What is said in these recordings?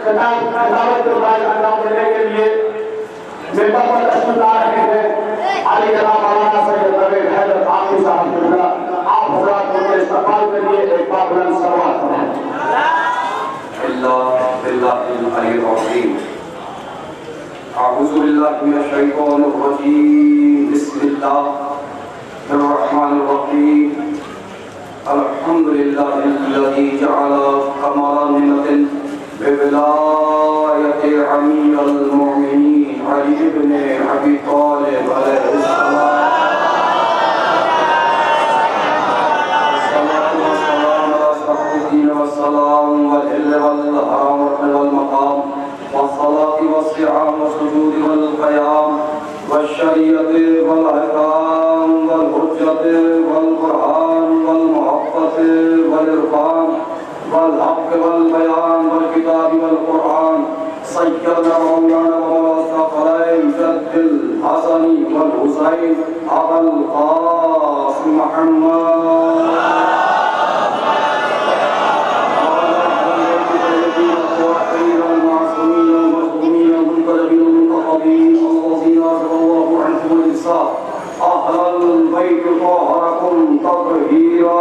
खिताबत अंजाम देने के लिए मेंबर पर तशरीफ ला रहे हैं अली जनाब मौलाना सैयद रबीर हैदर आफी साहब। आप हजरात उनके इस्तकबाल के लिए एक बार बुलंद सलवात करें। अऊज़ु बिल्लाहि मिनश शैतानिर रजीम। बिस्मिल्लाहिर रहमानिर रहीम। अल्हम्दुलिल्लाहिल्लज़ी जअला कमला निमतिन बिविलायति अमीरुल मोमिनीन अली इब्न अबी तालिब अलैहिस्सलाम। सल्लल्लाहु अलैहि वसल्लम वल हिल्ल वल हराम वल मकाम वस्सलाति वस्सियाम वस्सुजूद वल क़याम वश्शरीअति वल अहकाम वल हुज्जति वल कुरआन वल मुहब्बति वल इरफान वल हक़ वल बयान वल किताब वल कुरआन सय्यदना मौलाना व मौलाना फ़लाइन जद्दिल हसनी वल हुसैन अबुल क़ासिम मुहम्मद अहलल बैत तहरकुम तत्हीरा।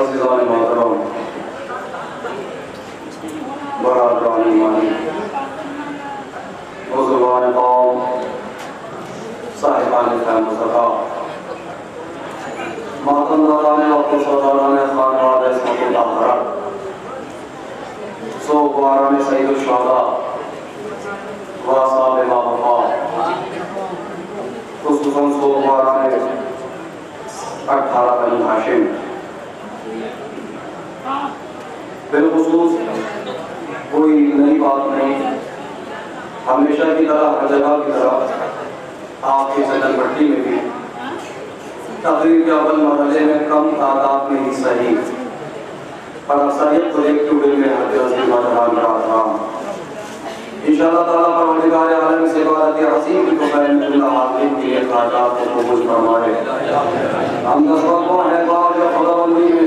अज़ीज़ान मोहतरम, बरादरान ईमानी, बुज़ुर्गान कौम, साहिबान ख़ैर मुस्तफ़ा, मातमदारान व ख़ुशदारान ख़ानवाद इस्मतुल्लाह हरम, सोगवारान सय्यदुश शुहदा व असहाब मावफ़ा, खुसूसन सोगवारान 18 बनी हाशिम, बिलखुसूस कोई नई बात नहीं, हमेशा की तरह हर जगह की तरह आपकी सदन भट्टी में भी तकरीर के अव्वल मरहले में कम तादाद में ही सही पर असलियत को देखते हुए मैं इंशाअल्लाह ताला परवरदिगार आलम से इबादत अज़ीम को क़यामतुल्लाह आखिर के लिए ख़ाजात को कबूल फरमाए। हम दस्तों है बात जो खुदावंदी में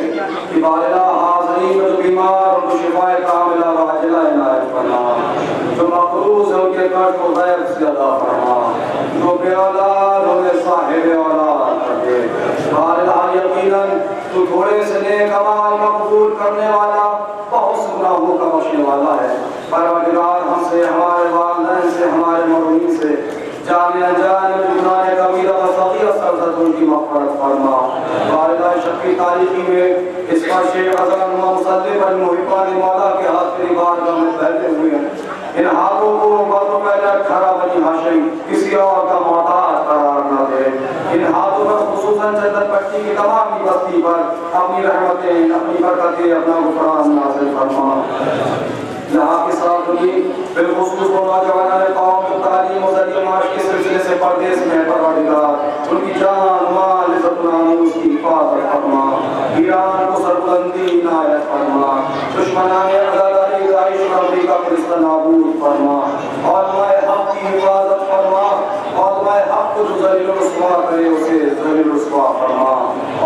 कि बाला हाज़रीन जो बीमार उनको शिफाए कामिला व अजला इनायत फरमा, जो मक़रूज़ है उनके कर्ज को ग़ैर से अदा फरमा, जो बेऔलाद उन्हें साहिब औलाद कर दे। बाला यकीनन तू थोड़े से नेक अमाल मक़बूल करने वाला, बहुत से गुनाहों का बख्शने वाला है। परवरदिगार हमसे, हमारे वालिदैन से, हमारे मरहूमीन से जाने अनजाने गुनाह कबीरा व सग़ीरा सरज़द उनकी मग़फ़िरत फरमा। वालिदा शक्की तारीख़ी में इस फर्श अज़म व मुसल्ली पर मुहिब्बान मौला के हाथ मेरी बारगाह में फैलते हुए हैं। इन हाथों को बातों पहले खरा बनी हाशिम किसी और का मोहताज करार न दे। इन हाथों में खुसूसन जन्नत पट्टी की तमाम की बस्ती पर अपनी रहमतें, अपनी बरकतें, अपना गुफ़रान नाज़िल फरमा। यहाँ की सादगी बिलखुसूस नौजवान कौम को तालीम और ज़रिए माश के सिलसिले से परदेश में परवरदिगार उनकी जान माल इज़्ज़त नामूस की हिफाज़त फरमा। ईरान को सरबुलंदी इनायत फरमा, दुश्मनाने आज़ादारी दाइश और अमेरिका को रिश्ता नाबूद फरमा। औलमाए हक़ की हिफाज़त फरमा, औलमाए हक़ को जो ज़लील व रुस्वा करे उसे ज़लील व रुस्वा फरमा।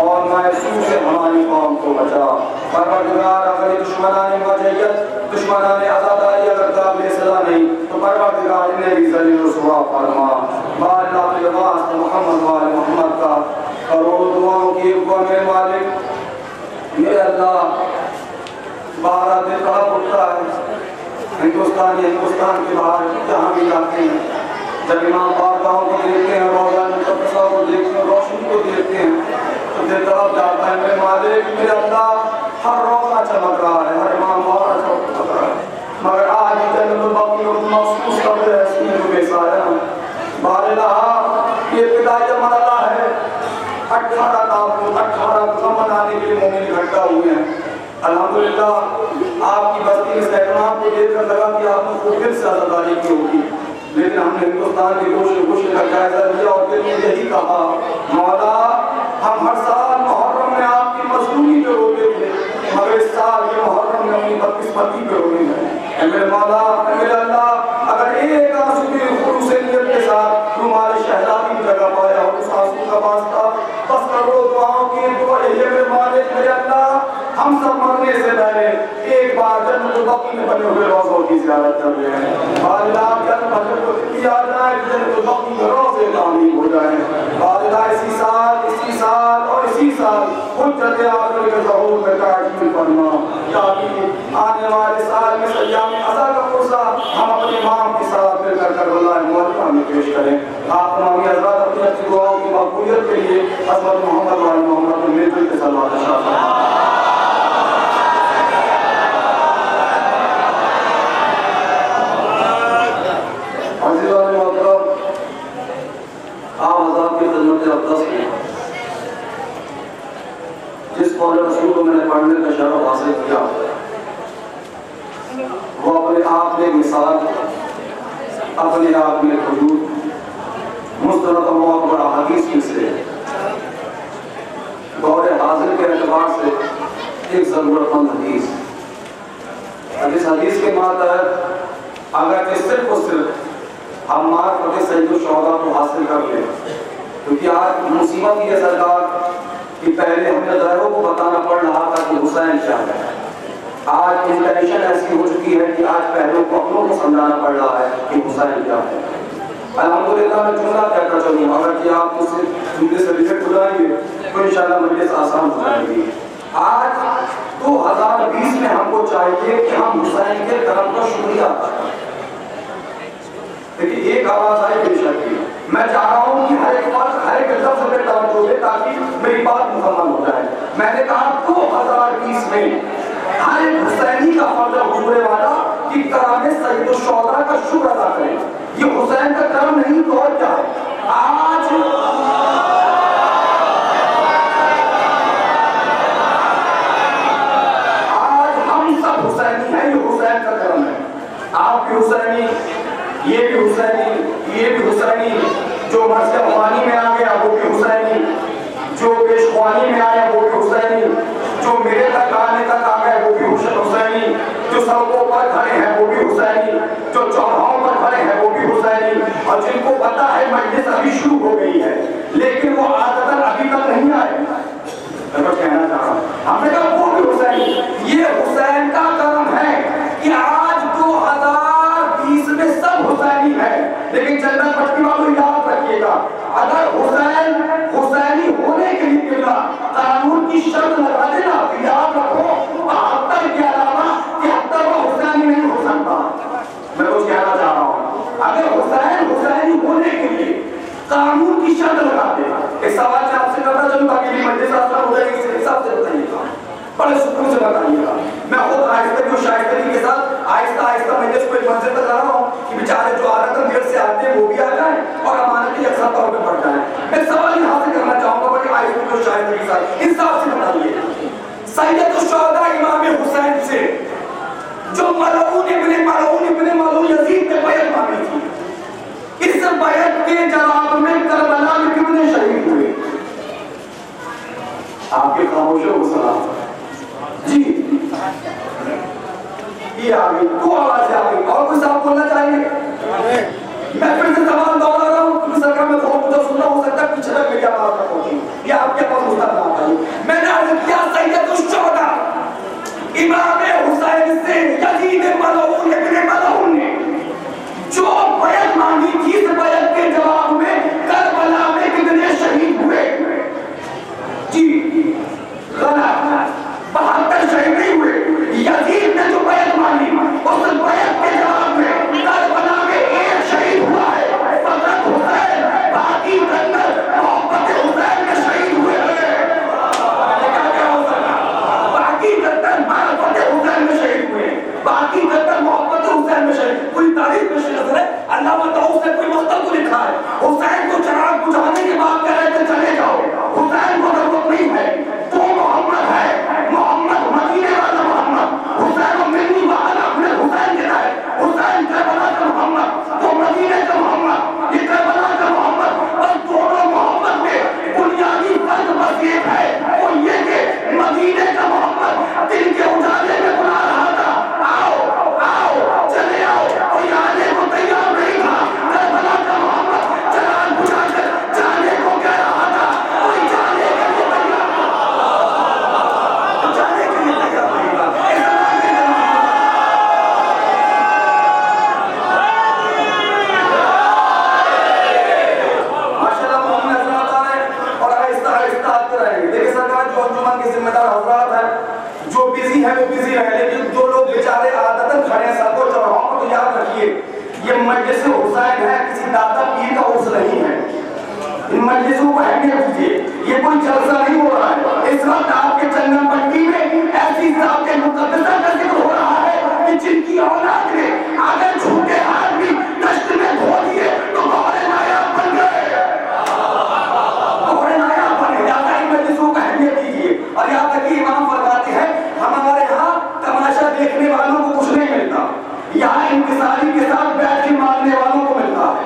औलमाए सू से हमारी कौम को बचा। परवरदिगार अगर दुश्मनाने मजयत, दुश्मनाने आज़ादारी अगर काबिल सज़ा नहीं तो परवरदिगार इन्हें भी ज़लील व रुस्वा फरमा। बारिक अल मोहम्मद व आले मोहम्मद का करोड़ों दुआओं की मेरे मालिक मेरे अल्लाह 12 दिन तड़प उठता है हिंदुस्तान के बाहर जहाँ भी जाते हैं, जब इमाम बारगाहों को देखते हैं, रोज़ा मुक़द्दसा को देखते हैं, रोशनी को देखते हैं तो दिल तड़प जाता है। मेरे मालिक मेरे अल्लाह हर रोज़ा चमक रहा है, हर इमाम बारगाह चमक रहा है, मगर आज जन्नतुल बाक़ी महसूस कर रहे हैं अल्हम्दुलिल्लाह आपकी बस्ती में सैकड़ों को देखकर लगा कि आपने खूब दिल से आज़ादी की होगी, लेकिन हमने हिंदुस्तान की कोशिश का जायजा लिया और दिल में यही कहा, मौला हम हर साल मुहर्रम में आपकी मजलूमी पे रोते थे, मगर इस साल ये मुहर्रम में अपनी बदकिस्मती पे रोएंगे। मेरे मौला, मेरे अल्लाह, अगर एक आंसू भी खुलूस नियत के साथ तुम्हारे शहजादी की जगह पाया हो, उस आंसू का वास्ता बस करो दुआओं की दुआ यही है। मेरे मालिक, मेरे अल्लाह, हम सब मरने से पहले एक बार जन्नत बकी में बने हुए रोज़ों की ज़ियारत कर रहे हैं। अल्लाह जन्नत को इतनी आ जाए कि जन्नत बकी में रोज़े तामीर हो जाए। अल्लाह इसी साल और इसी साल हुज्जत आखिर के ज़हूर में ताज़ीम फरमा। ताकि आने वाले साल में सयाम अज़ा का फुर्सा हम अपने इमाम के साथ मिलकर करबला मुअत्ता में पेश करें। आप तमाम हज़रात अपनी अच्छी दुआओं की मक़बूलियत के लिए हज़रत मोहम्मद वाले मोहम्मद मिलजुल के सलावत शामिल जिस कौल रसूल को मैंने पढ़ने का शरफ हासिल किया, वो अपने आप में मिसाल, अपने आप में हुजूर, मुस्तरद और हदीस में से दौरे हाजिर के एतबार से एक ज़रूरतमंद हदीस। इस हदीस के मातहत अगर सिर्फ और सिर्फ हम मार्फत सैयद शोहदा को हासिल कर लें, क्योंकि आज मुसीबत ये सरकार कि पहले हमें गैरों को बताना पड़ रहा था कि हुसैन क्या है। आज इंटेंशन ऐसी हो चुकी है कि आज पहले को अपनों को समझाना पड़ रहा है कि हुसैन क्या है। अल्हम्दुलिल्लाह मैं जुमला कहकर चलूँ, अगर कि आप मुझसे जुमले से रिजेक्ट हो जाएंगे तो इंशाल्लाह मजलिस आसान हो जाएगी। आज 2020 में हमको चाहिए कि हम हुसैन के करम का शुक्रिया अदा करें। देखिए एक आवाज आई बेशक की, मैं चाह रहा हूँ कि हर एक बात हर एक लफ्ज़ पे तवज्जो दे ताकि मेरी बात मुकम्मल हो जाए। मैंने कहा 2020 में हर एक हुसैनी का फर्ज हुजूर वाला कि करामे सैयद शुहदा का शुक्र अदा करें। ये हुसैन का करम नहीं तो और क्या है। आज हम सब हुसैनी हैं, ये हुसैन का करम है। आप भी हुसैनी, ये भी हुसैनी, ये भी हुसैनी, जो मर्ज़-ए-ख़वानी में आ गया वो भी हुसैनी, जो पेशवानी में आया वो भी हुसैनी, जो मेरे तक आने तक आ गए वो भी हुसैनी, जो सड़कों पर खड़े हैं वो भी हुसैनी, जो चौराहों पर खड़े हैं वो भी हुसैनी, और जिनको पता है मजलिस अभी शुरू हो गई है लेकिन वो आदतन अभी तक नहीं आए। मैं कहना चाह रहा हूँ, हमने कहा वो भी हुसैनी। ये हुसैन का करम है कि आज 2020 में सब हुसैनी है। लेकिन चंदन पट्टी वालों याद रखिएगा, अगर हुसैन हुसैनी होने के लिए किला कानून की शर्त लगा देना तो याद रखो 72 के अलावा 73वां हुसैनी नहीं हो सकता। मैं कुछ कहना चाह रहा हूँ, अगर हुसैन हुसैनी होने के लिए कानून की शर्त लगा दे। इस सवाल से आपसे करना चलूँ ताकि मजलिस आसान हो जाएगी, इस हिसाब से बताइएगा, बड़े सुकून से बताइएगा। मैं खुद आहिस्ता और शाइस्तगी के साथ आहिस्ता आहिस्ता मजलिस को एक मंजिल तक ला रहा हूँ कि बेचारे जो आदतन देर से आते हैं वो भी आ जाए और अमानत यकसा तौर पे बढ़ जाए। मैं सवाल यहाँ से करना चाहूँगा बड़ी आहिस्ता और शाइस्तगी के साथ इंसाफ से बताइए, सैयद शुहदा इमाम हुसैन से जो मलऊन इब्ने मलऊन यजीद ने बैत मांगी थी, इस बैत के जवाब में करबला में कितने शहीद हुए? आपके खामोशों को सलाम जी। ये आ गई, दो आवाज़ें आ गई। और कुछ आप बोलना चाहेंगे? मैं फिर से सवाल दोहरा रहा हूँ क्योंकि सरकार में बहुत मुद्दा सुनना हो सकता है, पीछे तक मेरी आवाज़ तक पहुंची। ये आपके पास मुद्दा ना आता। मैंने अर्ज़ किया सैयद शुहदा इमाम हुसैन से यजीद मलऊन इब्ने मलऊन ने मदीने का मोहम्मद, ये करबला का मोहम्मद, बस दोनों मोहम्मद में बुनियादी फर्क बस ये है, वो ये कि मदीने का मोहम्मद दिन के उजाले में बुला रहा था, आओ आओ चले आओ, कोई आने को तैयार नहीं था। करबला का मोहम्मद चराग बुझाकर जाने को कह रहा था, कोई जाने के लिए तैयार जाने के लिए तैयार नहीं था। माशाल्लाह मोहम्मद हजरात आ रहे हैं और आहिस्ता आहिस्ता आते रहेंगे। देखिए सरकार, जो अंजुमन के जिम्मेदार हजरात हैं, जो बिजी है वो बिजी रहे, लेकिन जो लोग बेचारे आदतन खड़े हैं सबको चढ़ाओ को, तो याद रखिए ये मजलिस हुसैन है, किसी दादा पीर का उर्स नहीं है। इन मजलिसों को अहमियत दीजिए, ये कोई जलसा नहीं हो रहा है। इस वक्त आपके चंदन पट्टी में ऐसी जात मुकद्दसा का जिक्र हो रहा है कि जिनकी औलाद ने अगर झूठे हाथ भी दश्त में धो दिए तो घोड़े नायाब बन गए, घोड़े नायाब बने। ज्यादा इन मजलिसों को अहमियत दीजिए। और याद रखिए इमाम फरमाते हैं हमारे यहाँ तमाशा देखने वालों को कुछ नहीं मिलता, यहाँ इंतजारी के साथ बैठ के मारने वालों को मिलता है।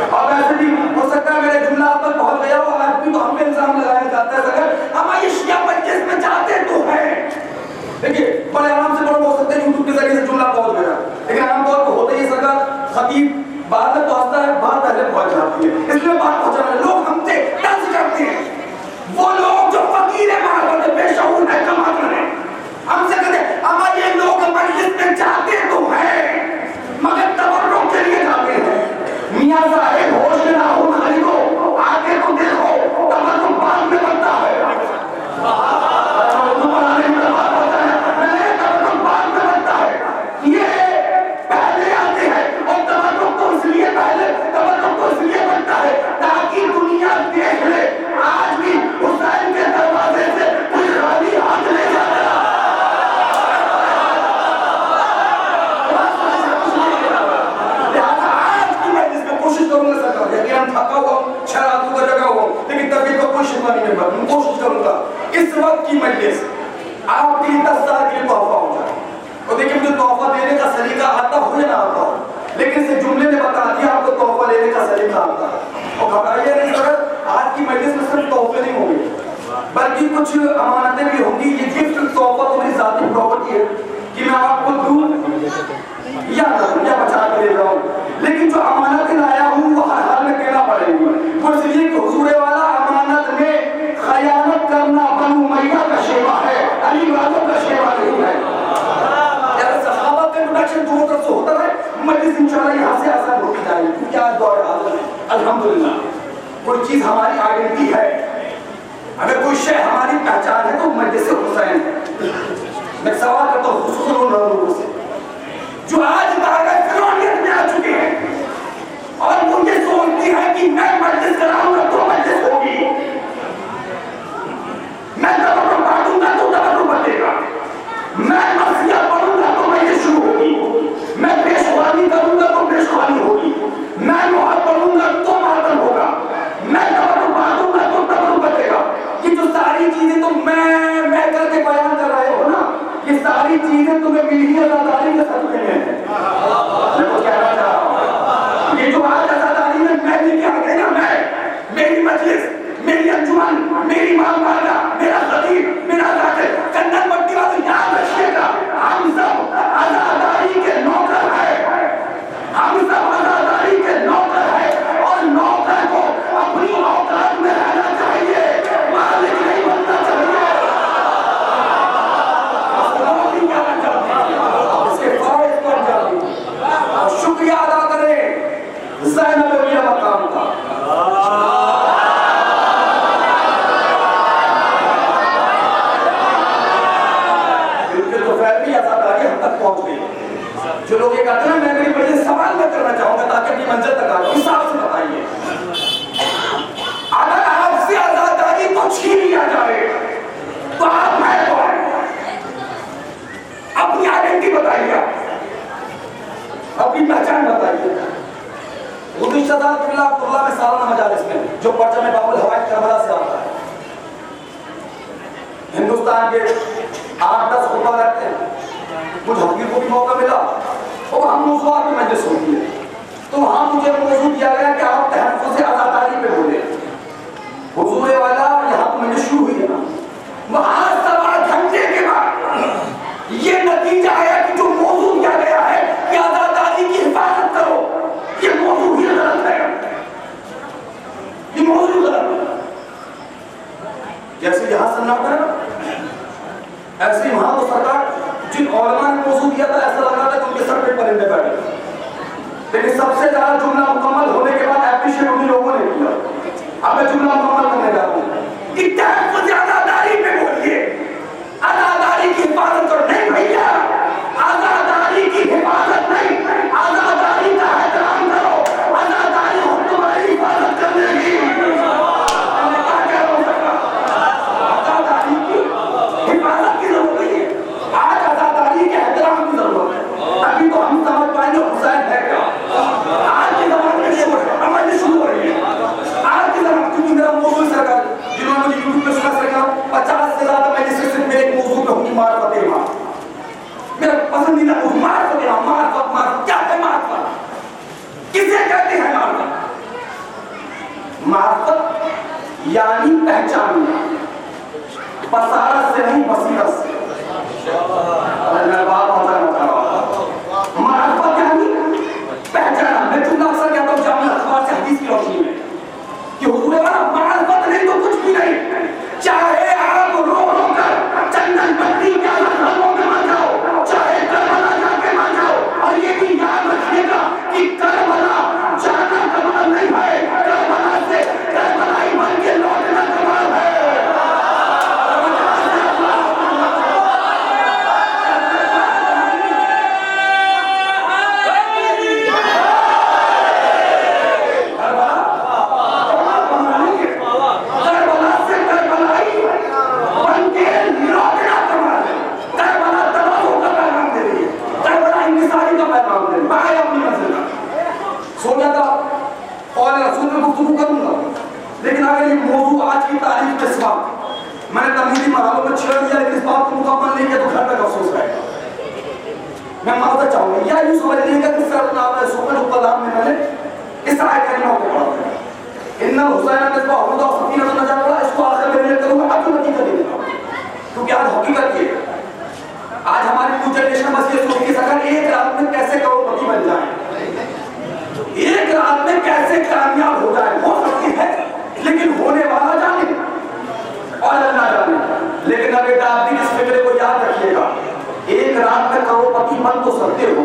और वैसे भी हो सकता है मेरे जुमला आप तक पहुंच गया हो, आज भी तो हम पे इल्जाम लगाया जाता है सर हम ये शिया मजलिस में जाते तो हैं। देखिए बड़े आराम से बड़ा हो सकते हैं यूट्यूब के जरिए से जुमला पहुंच गया, लेकिन आमतौर पर होता ही सरकार खतीब बाद में पहुंचता है, बात पहले पहुंच जाती है, इसलिए बात पहुंचाने लोग हमसे तंज करते हैं। वो लोग जो फकीर है मार्फत बेशऊर है कमाल है, हमसे कहते हैं अमा ये लोग मजलिस में जाते तो हैं मगर तबर्रुक के लिए जाते हैं। मियां साहब होश में ना हो खरीदो, आगे तो देखो, तबर्रुक बाद में बनता है। बाद में बनता है, ये पहले आते हैं और तबर्रुक तो इसलिए पहले तबर्रुक तो इसलिए बनता है ताकि दुनिया देख ले आज भी हुसैन के दरवाजे से कोई खाली हाथ नहीं जाता। कोशिश करूंगा सरकार, यकीनन थका हुआ शराबों का जगह हुआ, लेकिन तबीयत का कोई शिकवा नहीं मेरे पास, कोशिश करूंगा इस वक्त की मजलिस आपके 10 साल के लिए तोहफा हो जाए। और देखिए मुझे तोहफा देने का सलीका आता हो या ना आता हो, लेकिन इसे जुमले ने बता दिया आपको तोहफा लेने का सलीका आता है। और घबराइए नहीं सर, आज की मजलिस में सिर्फ तोहफे नहीं होंगे बल्कि कुछ अमानतें भी होंगी। ये गिफ्ट तोहफा तो मेरी जाती प्रॉपर्टी है कि मैं आपको दूं या बचा के ले जाऊं, लेकिन जो अमानत लाया हूं वो हर हाल में कहना पड़ेगी। वो इसलिए कि हुजूर वाला अमानत में खयानत करना बनु मैया का शेवा है, अली वालों का शेवा नहीं है। यार सहाबा का इंट्रोडक्शन दोनों तरफ से होता है, मजलिस इंशाल्लाह यहां से आसान होती जाएगी। क्या दौर हाल है अल्हम्दुलिल्लाह, कोई चीज हमारी आइडेंटिटी है, अगर कोई शय हमारी पहचान है तो मजलिस हुसैन है। मैं सवाल करता हूं खुसूसन उन लोगों से जो आज फिरौनियत में आ चुके हैं और मुझे सोचती है कि मैं मजलिस कराऊंगा तो मजलिस होगी, मैं तबर्रुक बांटूंगा तो तबर्रुक बचेगा, मैं मसीहा पढ़ूंगा तो मजलिस शुरू होगी, मैं पेशवानी करूंगा तो पेशवानी होगी, मैं मुहर पढ़ूंगा तो मातम होगा, मैं तबर्रुक बांटूंगा तो तबर्रुक बचेगा। ये जो सारी चीजें तो मैं करके बयान कर रहे हो ना, ये सारी चीजें तुम्हें मिली है आजादी के सदके में। मैं तो कहना चाह रहा हूँ ये जो आज आजादी में मैं लेके आ गया ना, मैं मेरी मजलिस, मेरी अंजुमन, मेरी मालवाला, मेरा खतीब, मेरा जाकिर, चंदन पट्टी वाले याद रखिएगा, हम सब आजादी के नौकर हैं, हम सब आजादी के नौकर हैं और नौकर को अपनी औकात में रहना चाहिए, मालिक नहीं बनना चाहिए। शुक्रिया अदा करें ज़ैनब रबिया मकाम का। बिल्कुल तो फैल भी आजादी हम तक पहुंच गई। जो लोग ये कहते हैं मैं मेरी वजह सवाल मैं करना चाहूंगा ताकि अपनी मंजिल तक आ जाऊं, हिसाब से बताइए अगर आपसे आजादी को छीन लिया जाए तो आप है कौन? अपनी आइडेंटिटी बताइए, अपनी पहचान बताइए। में सालाना मजालिस में जो परचम बाबुल हवाई करबला से आता है, हिंदुस्तान के 8-10 खुतबा रहते हैं। मुझे हकीर को भी मौका मिला और हम मौजूद में मजलिस होती है तो वहां मुझे सबसे ज्यादा जुमला मुकम्मल होने के बाद एप्रिशिएट उन्हीं लोगों ने किया। अब मैं जुमला मुकम्मल करने जा रहा हूँ कि टैक्स से आजादारी पे बोलिए, आजादारी की हिफाजत तो नहीं भैया, आजादारी की हिफाजत नहीं, आजादारी का एहतराम करो, आजादारी हो तुम्हारी हिफाजत करने की। आजादारी की हिफाजत की जरूरत नहीं है, आज आजादारी के एहतराम की जरूरत है। अभी तो हम समझ पाएंगे हुसैन है क्या। आज के जमाने में अमल शुरू हो रही है, आज के जमाने, क्योंकि मेरा मौजूद सरकार जिन्होंने मुझे यूट्यूब पे सुना सरकार 50 से ज्यादा मैंने सिर्फ मेरे एक मौजूद पे हूँ, मार्फत इमाम, मेरा पसंदीदा मौजूद मार्फत इमाम। मार्फत, मार्फत क्या है? मार्फत किसे कहते हैं? मार्फत यानी पहचानना, बसारत से नहीं बसीरत से। मैं बात बताना चाह रहा हूँ, मार्फत यानी पहचाना। मैं जुमला अक्सर कहता हूँ जामिया अखबार से हदीस की रोशनी में कि हुजूर वाला मार्फत नहीं तो कुछ भी नहीं, चाहे आप रो रो कर चंदन पट्टी के रंगों में मर जाओ, चाहे करबला जाके मर जाओ, और ये भी याद रखिएगा कि करबला जाना कमाल नहीं है, करबला से करबलाई बन के लौटना कमाल है। सोचा था और रसूल में गुफ्तगू करूंगा, लेकिन अगर ये मौजू आज की तारीख के सिवा मैंने तमहीदी मरहलों में छेड़ दिया, लेकिन इस बात को मुकम्मल नहीं किया तो घर तक अफसोस रहेगा। मैं माफी चाहूंगा, या यूं समझ लीजिएगा कि सरनामा सुपर उपदाम में मैंने इस आयत करीमा को पढ़ा था, इन्ना हुसैन ने इसको अहमद और सकीना तो नजर पड़ा, इसको आखिर में मैं करूंगा अब तो नतीजा दे देगा, क्योंकि आज हकीकत ये, आज हमारी न्यू जनरेशन बस ये सोचती है अगर एक रात में कैसे करोड़पति बन जाए, एक रात में कैसे कामयाब हो जाए, हो सकती है, लेकिन होने वाला जाने और अल्लाह जाने। लेकिन अब बेटा आप भी इस फिक्र को याद रखिएगा, एक रात में करोड़पति बन तो सकते हो,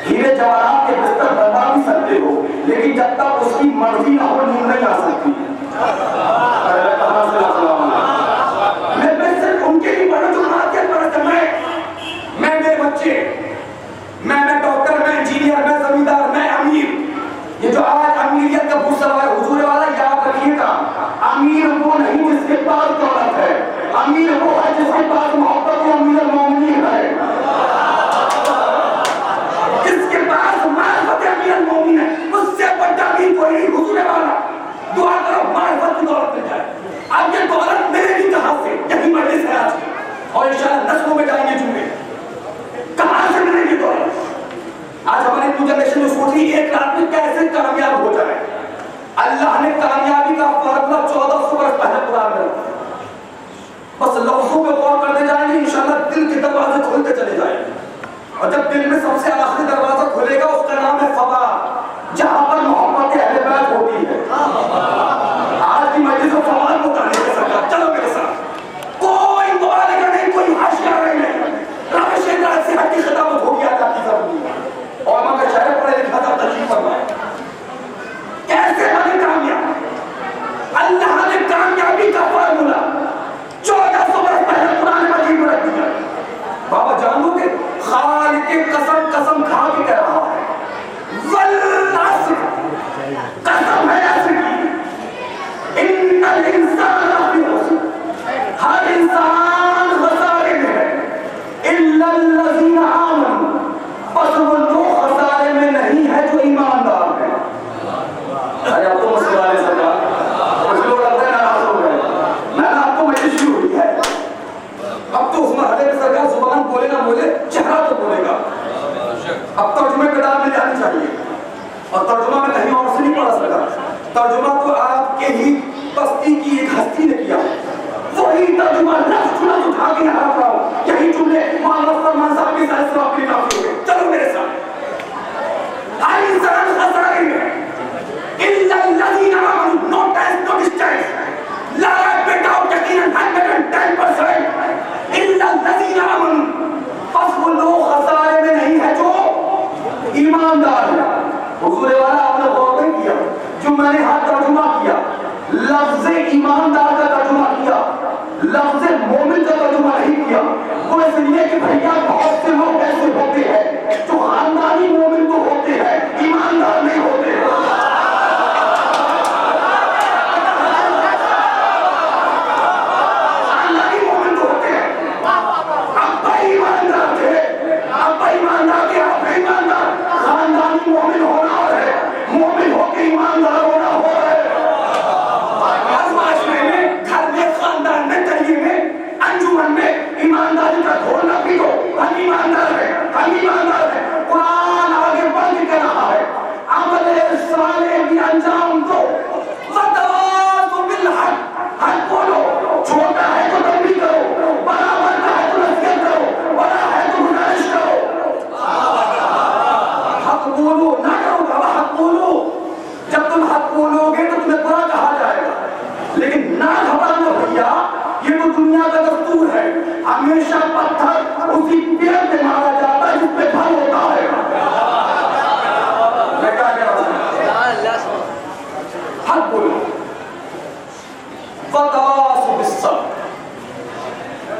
हीरे जवाहरात के बिस्तर बनवा भी सकते हो, लेकिन जब तक उसकी मर्जी ना हो नींद नहीं आ सकती। मैं सिर्फ उनके लिए पढ़ा जो मार्केट पर मैं मेरे बच्चे, मैं डॉक्टर, मैं इंजीनियर, मैं जमींदार, मैं अमीर, ये जो आज अमीरियत का भूत सवार हुजूर वाला याद रखिएगा, अमीर वो नहीं जिसके पास दौलत है, अमीर वो है जिसके पास मोहब्बत अमीर मोमिनीन है, जिसके पास मार्फत अमीर मोमिनीन है, उससे बड़ा अमीर कोई नहीं। हुजूर वाला दुआ करो मार्फत की दौलत मिल जाए। अब ये दौलत मेरे भी कहां से, यही मजलिस है आज, और इंशाअल्लाह नस्लों में जाएंगे जुम्मे, कहां से मिलेगी दौलत। आज हमारी न्यू जनरेशन में सोच रही एक रात में कैसे कामयाब हो जाए। अल्लाह ने कामयाबी का फार्मूला 1400 वर्ष पहले कुरान में रखा, बस लफ्जों पे गौर करते जाएंगे, इंशाअल्लाह दिल के दरवाजे खुलते चले जाएंगे, और जब दिल में सबसे आखिरी दरवाजा खुलेगा उसका नाम है फवा, जहां पर मोहब्बत अहले बैत होती है। आज की मजलिस को फवाद बताने के साथ चलो मेरे साथ, कोई मुबारक नहीं, कोई हाशिया नहीं, रमेश इधर से हटी खिताबत हो गया जाती सब, और मगर शायद पढ़े लिखा था तकलीफ फरमाए कैसे बने कामयाब। अल्लाह ने कामयाबी का फार्मूला 1400 वर्ष पहले कुरान मजीद में रख दिया। बाबा जानोगे खालिक के कसम कसम खा के कह रहा है, वल अस्र, कसम है अस्र की, इन्नल इंसान लफी खुस्र, हर इंसान खसारे में है, इल्लल लज़ीना आमनू, बस वो लोग खसारे में नहीं है जो ईमानदार हैं। अरे अब तो मुस्कुराने सरकार, कुछ लोग लगता है नाराज हो गए, मैंने आपको मजलिस शुरू हुई है, अब तो उस मरहले में सरकार जुबान बोले ना बोले चेहरा तो बोलेगा। अब तर्जुमे किताब में जानी चाहिए, और तर्जुमा में कहीं और से नहीं पढ़ा सरकार, तर्जुमा तो आपके ही बस्ती की एक हस्ती ने किया, वही तर्जुमा लफ्ज़ चुना उठा के यहाँ रख रहा हूँ, यही जुमले मौलाना फरमान साहब की साइंस में अपनी काफी हो गए। चलो मेरे साथ, हर इंसान खसारे में, इल्लल लज़ीना आमनू, नो टेस्ट नो डिस्टेंस, लारा बेटा यकीनन 110%, इल्लल लज़ीना आमनू, बस वो लोग खसारे में नहीं है जो ईमानदार है। हुजूर ख्याल आपने गौर नहीं किया जो मैंने हाथ तर्जुमा किया, लफ्ज़ ईमानदार का तर्जुमा किया, लफ्ज़ मोमिन का तर्जुमा नहीं किया। वो इसलिए कि भैया बहुत से लोग ऐसे होते हैं जो खानदानी मोमिन तो होते हैं, ईमानदार नहीं होते। खानदानी मोमिन तो होते हैं, अब्बा ईमानदार थे, अब्बा ईमानदार थे, आप ईमानदार। खानदानी मोमिन होना है, मोमिन होके ईमानदार होना हो रहा है। माशरे में, घर में, खानदान में, तरीके में, अंजुमन में ईमानदारी का घोल न पी दो। हम ईमानदार हैं, हम ईमानदार हैं। कुरान आगे बढ़ के कह रहा है अमल सालेह की अंजाम दो, वतवासु बिल हक, हक बोलो। छोटा है तो तंबीह करो, बड़ा बनना है तो नसीहत करो, बड़ा है तो गुजारिश करो। हक बोलो, ना करो बाबा, हक बोलो। जब तुम हक बोलोगे तो तुम्हें बुरा कहा जाएगा, लेकिन ना घबराना भैया, ये तो दुनिया का दस्तूर है। हमेशा पत्थर उसी पेड़ पे मारा जाता है जिस पे फल होता है। मैं क्या कह रहा हूं? हक बोलो, वतवासु बिस्सब्र।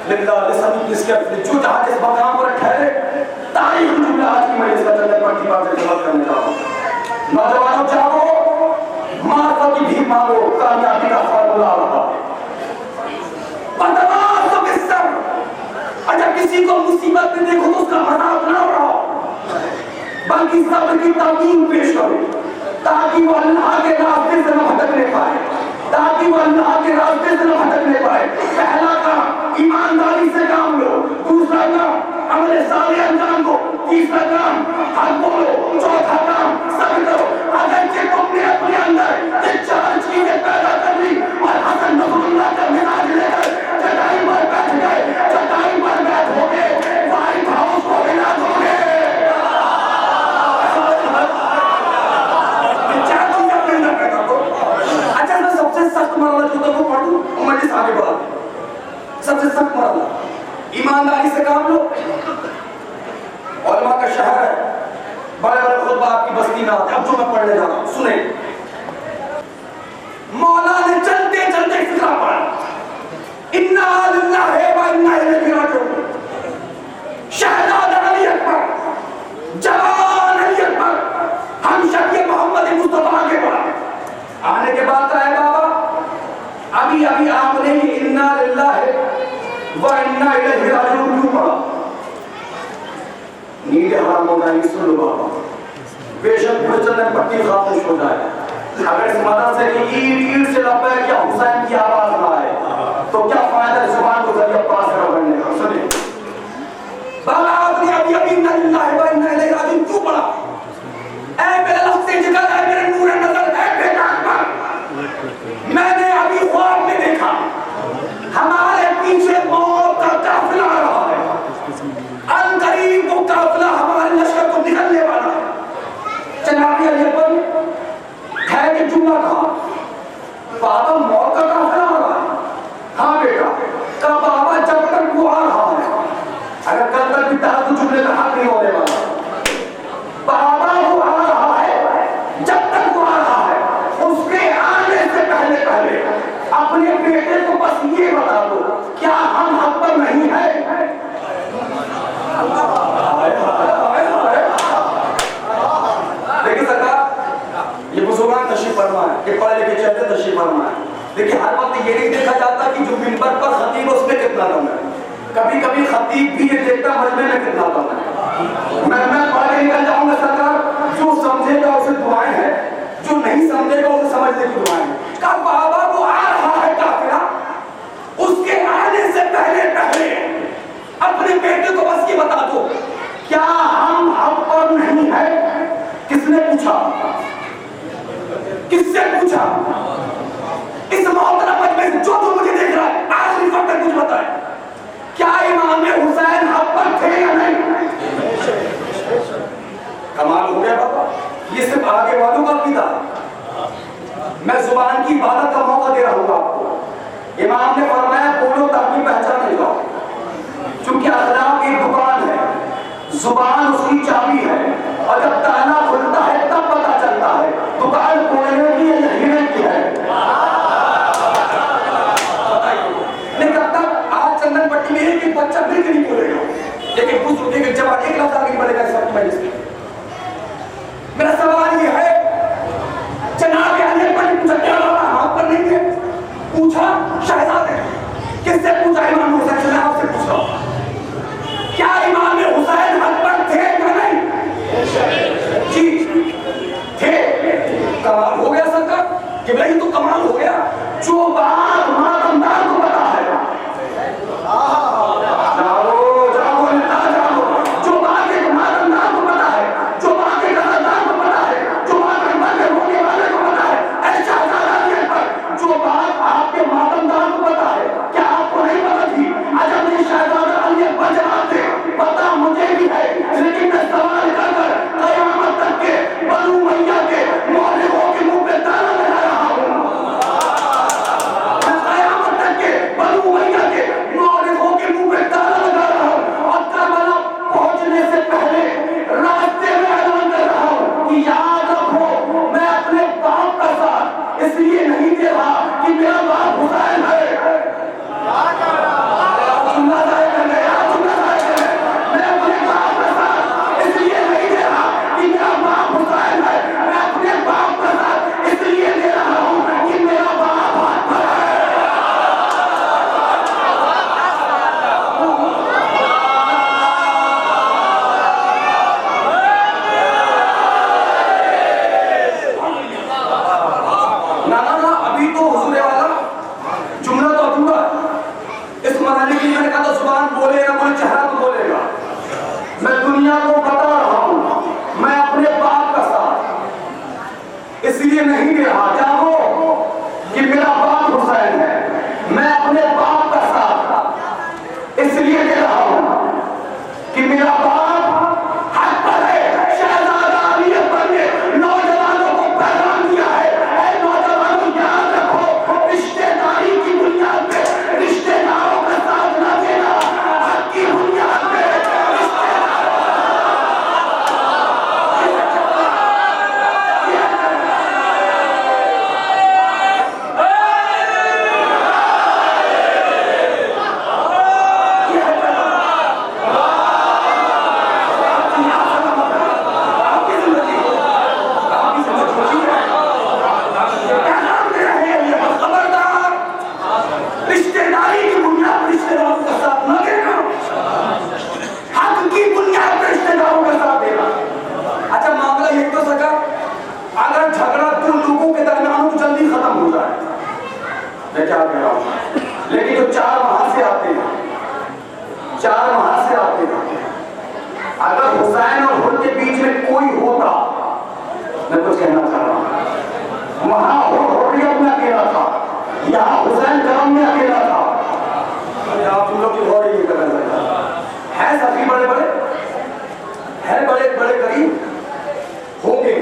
लिल्लाह लिसन इसके जो जहां जिस मकाम पर ठहरे, तारीख जुमला आज की मैं इसका चंदन पर की बात जवाब करने जा रहा हूं। नौजवानों जागो, मार्फत की भीख मांगो, कामयाबी का फार्मूला आ रहा है। वतवासु बिस्सब्र। अगर किसी को मुसीबत में देखो तो उसका मजाक ना उड़ाओ, बल्कि सब्र की ताकीद पेश करो, ताकि वो अल्लाह के रास्ते से न भटकने पाए, ताकि वो अल्लाह के रास्ते से न भटकने पाए। पहला काम ईमानदारी से काम लो, दूसरा काम अमल सालेह अंजाम दो, तीसरा काम हक बोलो, चौथा काम सब्र करो। अगर कि तुमने अपने अंदर ये चार चीजें पैदा कर ली और हसन नसरुल्लाह का मिजाज लेकर चटाई पर बैठ गए, चटाई पर बैठोगे, व्हाइट हाउस को हिला दोगे। चार चीजें अपने अंदर पैदा करो। अच्छा, मैं सबसे सख्त मरला जो तो पढ़ूं और मैं आगे बढ़ा। सबसे सख्त मरला ईमानदारी से काम लो। उलमा का शहर है, बड़े बड़े खुतबा आपकी बस्ती में आते। अब जो मैं पढ़ने जा रहा हूं सुने। मौला ने चलते चलते फिक्रा पढ़ा, इन्ना लिल्लाहि व इन्ना इलैहि राजिऊन। शहजादा अली अकबर, जवान अली अकबर, हम शकील मोहम्मद मुस्तफा के बढ़ा। आने के बाद कहा बाबा अभी अभी आपने इन्ना लिल्लाहि व इन्ना इलैहि राजिऊन क्यों पढ़ा? नींद हराम हो जाएगी, सुन लो बाबा। बेशक चंदन पट्टी खामोश हो जाए, अगर इस मदरसे की ईट से लब्बैक या हुसैन की आवाज ना आए तो क्या फायदा जुबान को जरिया पास करने का? सुनिए बाबा, आपने अभी अभी इन्ना लिल्लाहि व इन्ना इलैहि राजिऊन क्यों पढ़ा? ऐ मेरे लफ्ज़ से जिगर, ऐ मेरे नूर नजर, ऐ बेटा अकबर, मैंने अभी ख्वाब में देखा हमारे पीछे मौत का काफिला आ रहा है। अनकरीब वो काफिला हमारे लश्कर को निकलने वाला है। जनाब अली अकबर खैर के जुमला कहा, बाबा मौत का काफिला आ रहा है? हाँ बेटा। कहा बाबा जब तक वो आ रहा है, अगर कल तक भी तार तो जुमले का हक नहीं होने वाला। बाबा वो आ रहा है, जब तक वो आ रहा है उसके आने से पहले पहले अपने बेटे को बस ये बता दो, क्या हम हक पर नहीं है? देखिए सरकार, ये बुजुर्गान तशरीफ फरमा है, ये पढ़े लिखे चलते तशरीफ फरमा है। देखिए हर वक्त ये नहीं देखा जाता कि जो मिंबर पर खतीब है उसमें कितना दम है। कभी कभी खतीब भी ये देखता मजमे में कितना दम है। मैं पढ़ के निकल जाऊंगा सरकार, जो समझेगा उसे दुआएं हैं, जो नहीं समझेगा उसे समझने की दुआएं हैं। कहा बाबा वो आ रहा है काफिला, उसके आने से पहले पहले अपने बेटे को बस ये बता दो, क्या हम हक पर नहीं है? किसने पूछा? किससे पूछा? इस मोहतरम मजमे से जो मुझे देख रहा है, आखिरी वक्त तक मुझे बताए, क्या इमाम हुसैन हक पर थे या नहीं? कमाल हो गया बाबा, ये सिर्फ आगे वालों का अकीदा। मैं जुबान की इबादत का मौका दे रहा हूं आपको। इमाम ने फरमाया बोलो ताकि पहचाने जाओ, क्योंकि अखलाक एक दुकान है, जुबान उसकी चाबी है, और जब ताला खुलता है तब पता चलता है किससे पूछा इमाम हुसैन से? मैं आपसे पूछ रहा हूं, क्या इमाम हुसैन हक पर थे या नहीं? जी थे। कमाल हो गया सरकार कि भाई तो कमाल हो गया। जो बात मातमदार को पता है, जो बात एक मातमदार को पता है, जो बात एक अदादार को पता है, जो बात अकबर के रोने वाले को पता है, ऐसा पर जो बात आपके मातमदार को पता है, क्या आपको नहीं पता थी? अजब नहीं शहजादा अली अकबर जनाब थे, पता मुझे भी है, लेकिन मैं सवाल कर कयामत तक के बनु मैया के मौलिकों के मुंह पे ताला लगा रहा हूं। मैं कयामत तक के बनु मैया के मौलिकों के मुंह पे ताला लगा रहा हूं और करबला पहुंचने से पहले रास्ते में ऐलान कर रहा हूं कि याद रखो, मैं अपने बाप का साथ इसलिए नहीं दे रहा कि मेरा बाप हुसैन है। इसलिए नहीं दे रहा जाओ कि मेरा बाप हुसैन है, मैं अपने बाप का साथ इसलिए दे रहा हूं कि मेरा बाप हक पर है। शहजादा अली अकबर ने नौजवानों को पैगाम दिया है, ऐ नौजवानों याद रखो, रिश्तेदारी की बुनियाद पे रिश्तेदारों का साथ न देना, हक की बुनियाद पे लेकिन जो चार वहां से आते हैं, अगर हुसैन और हुर के बीच में कोई होता, मैं कुछ कहना चाह रहा हूं, वहां हुर्रियत में अकेला था, यहाँ हुसैन करम में अकेला था। आप तुम लोग की गौर नहीं करना चाहिए। है सभी बड़े बड़े है, बड़े बड़े करीब होंगे,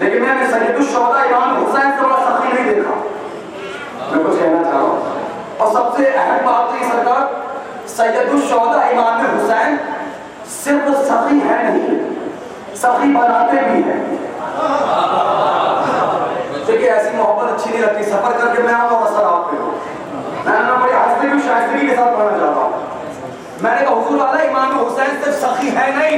लेकिन मैंने सैयदुश्शुहदा इमाम हुसैन से बड़ा सखी नहीं देखा। मैं कुछ कहना चाह रहा हूं, और सबसे अहम बात थी सरकार, सैयदुश्शुहदा इमाम हुसैन सिर्फ सखी है नहीं, सखी बनाते भी हैं। देखिए ऐसी मोहब्बत अच्छी नहीं लगती, सफर करके मैं आऊँ और असर आप पे हो। मैं बड़ी हस्ती और शाइस्तगी के साथ पढ़ना चाहता हूँ। मैंने कहा हुजूर वाला इमाम हुसैन सिर्फ सखी है नहीं,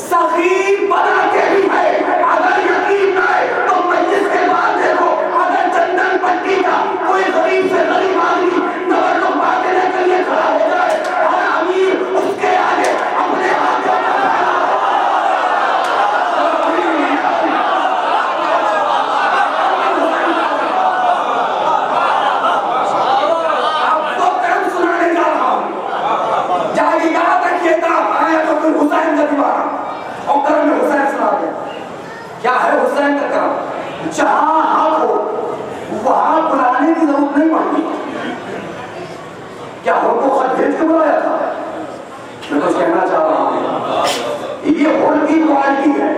सखी बनाते भी है। अगर यकीन ना है तो मजलिस के बाद देखो, अगर चंदन पट्टी का कोई गरीब से गरीब आदमी तवज्जो देने के लिए खड़ा हो जाए और अमीर उसके आगे अपने हाथ आपको कर्म सुनाने जा रहा हूं, जाएगी कहां तक ये था आया तो फिर हुसैन का दीवाना और कर्म में हुसैन सुना दिया। क्या है हुसैन का कर्म? जहां हक हो वहां बुलाने की जरूरत नहीं पड़ती। क्या हुर को खत भेज के बुलाया था? मैं तो कहना चाह रहा हूं ये हुर की क्वालिटी है,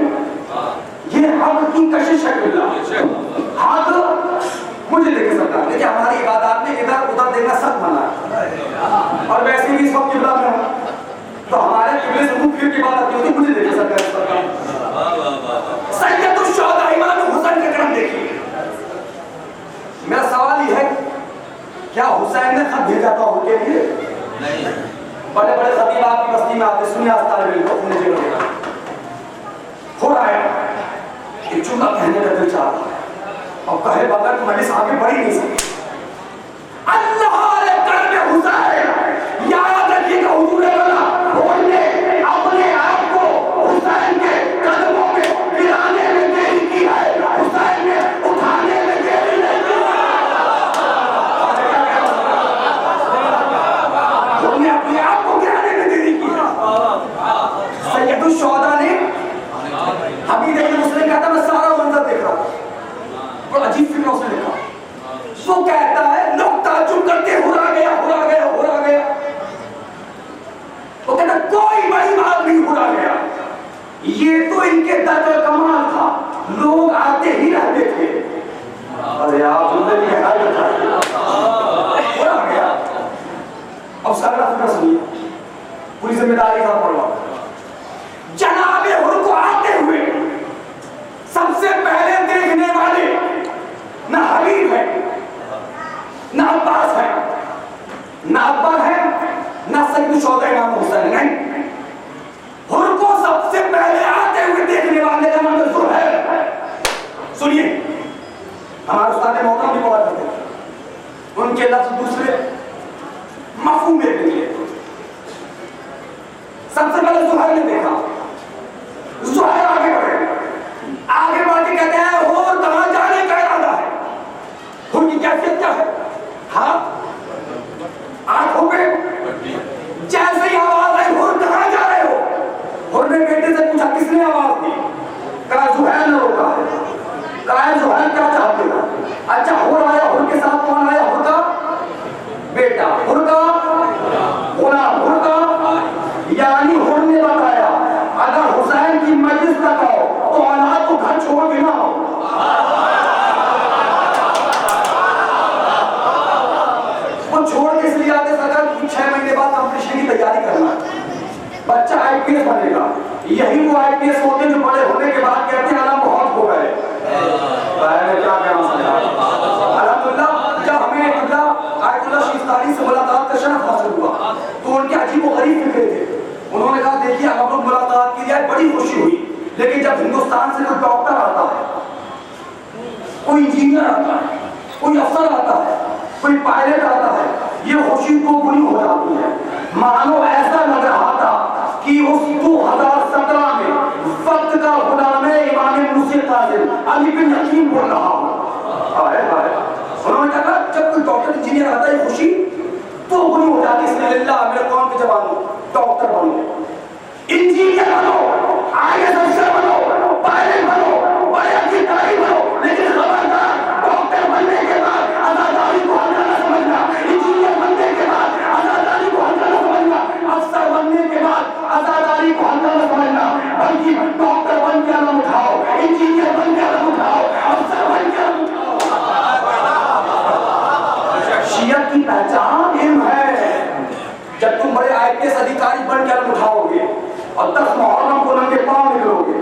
ये हक की कशिश है। हक मुझे देखे सरकार, देखिए हमारी इबादत में इधर उधर देखना सख्त मना है, और वैसे भी इस वक्त किबला में हूं तो हमारे किबले से मुंह फिर की बात आती होती। मुझे देखे सरकार सैयदुश्शुहदा इमाम हुसैन के कर्म देखिए। मेरा सवाल ये है, क्या हुसैन ने खत भेजा था उनके लिए? नहीं। बड़े बड़े खतीब आपकी बस्ती में आते, सुनिए अस्ताल को अपने जीवन में हो रहा है, एक जुमला कहने का दिल चाहता है और कहे बगैर तो मजलिस आगे बढ़ ही नहीं सकती। अल्लाह लफ्ज दूसरे मफहूम में लिए। सबसे पहले ज़ुहैर ने देखा, ज़ुहैर आगे बढ़े, आगे बढ़ के कहते हैं हुर कहां जाने का इरादा है? हुर की कैफियत क्या है? हाँ, आंखों पे जैसे ही आवाज आई हुर कहां जा रहे हो? हुर ने बेटे से पूछा किसने आवाज दी? कहा ज़ुहैर ने रोका है। कहा ज़ुहैर क्या चाहते हो? अच्छा हुर आया, हुर के साथ कौन आया? हुर का बेटा, हुर का गुलाम, हुर का यानी हुर ने बताया अगर हुसैन की मजलिस तक आओ तो औलाद को घर छोड़ के ना आओ। वो छोड़ के इसलिए आते सरकार 6 महीने बाद कंपटीशन की तैयारी करना, बच्चा आईपीएस बनेगा। यही वो आईपीएस होते जो बड़े होने के बाद कहते हैं आलम बहुत हो गए। क्या कहना समझा? अल्हम्दुलिल्लाह जब हमें आयतुल्लाह शिस्तानी से मुलाकात का शरफ हासिल हुआ तो उनके अजीब व गरीब फिक्रे थे। उन्होंने कहा देखिए हम लोग मुलाकात की जाए, बड़ी खुशी हुई, लेकिन जब हिंदुस्तान से कोई डॉक्टर आता है, कोई इंजीनियर आता है, कोई अफसर आता है, कोई पायलट आता है, ये खुशी को बुरी हो जाती है। मानो ऐसा लग रहा था कि उस 2017 में वक्त का गुलाम इमाम मुर्शिद कासिम अली बिन हकीम बोल रहा हूं। उन्होंने कहा जब कोई डॉक्टर इंजीनियर आता है खुशी तो बुरी हो जाती है, इसलिए अल्लाह मेरे कौम के जवानों डॉक्टर बनो, इंजीनियर बनो, आईएएस अफसर बनो, पायलट बनो, बड़े अधिकारी बनो, लेकिन खबरदार डॉक्टर बनने के बाद आजादारी को हल्का न समझना, इंजीनियर बनने के बाद आजादारी को हल्का न समझना, अफसर बनने के बाद आजादारी को हल्का न समझना, बल्कि डॉक्टर बन के आलम उठाओ, इंजीनियर बन के आलम उठाओ, अफसर बन के आलम उठाओ। शियत की पहचान इल्म है। जब तुम बड़े आईपीएस अधिकारी बन के आलम उठाओगे और 10 मुहर्रम को नंगे पांव निकलोगे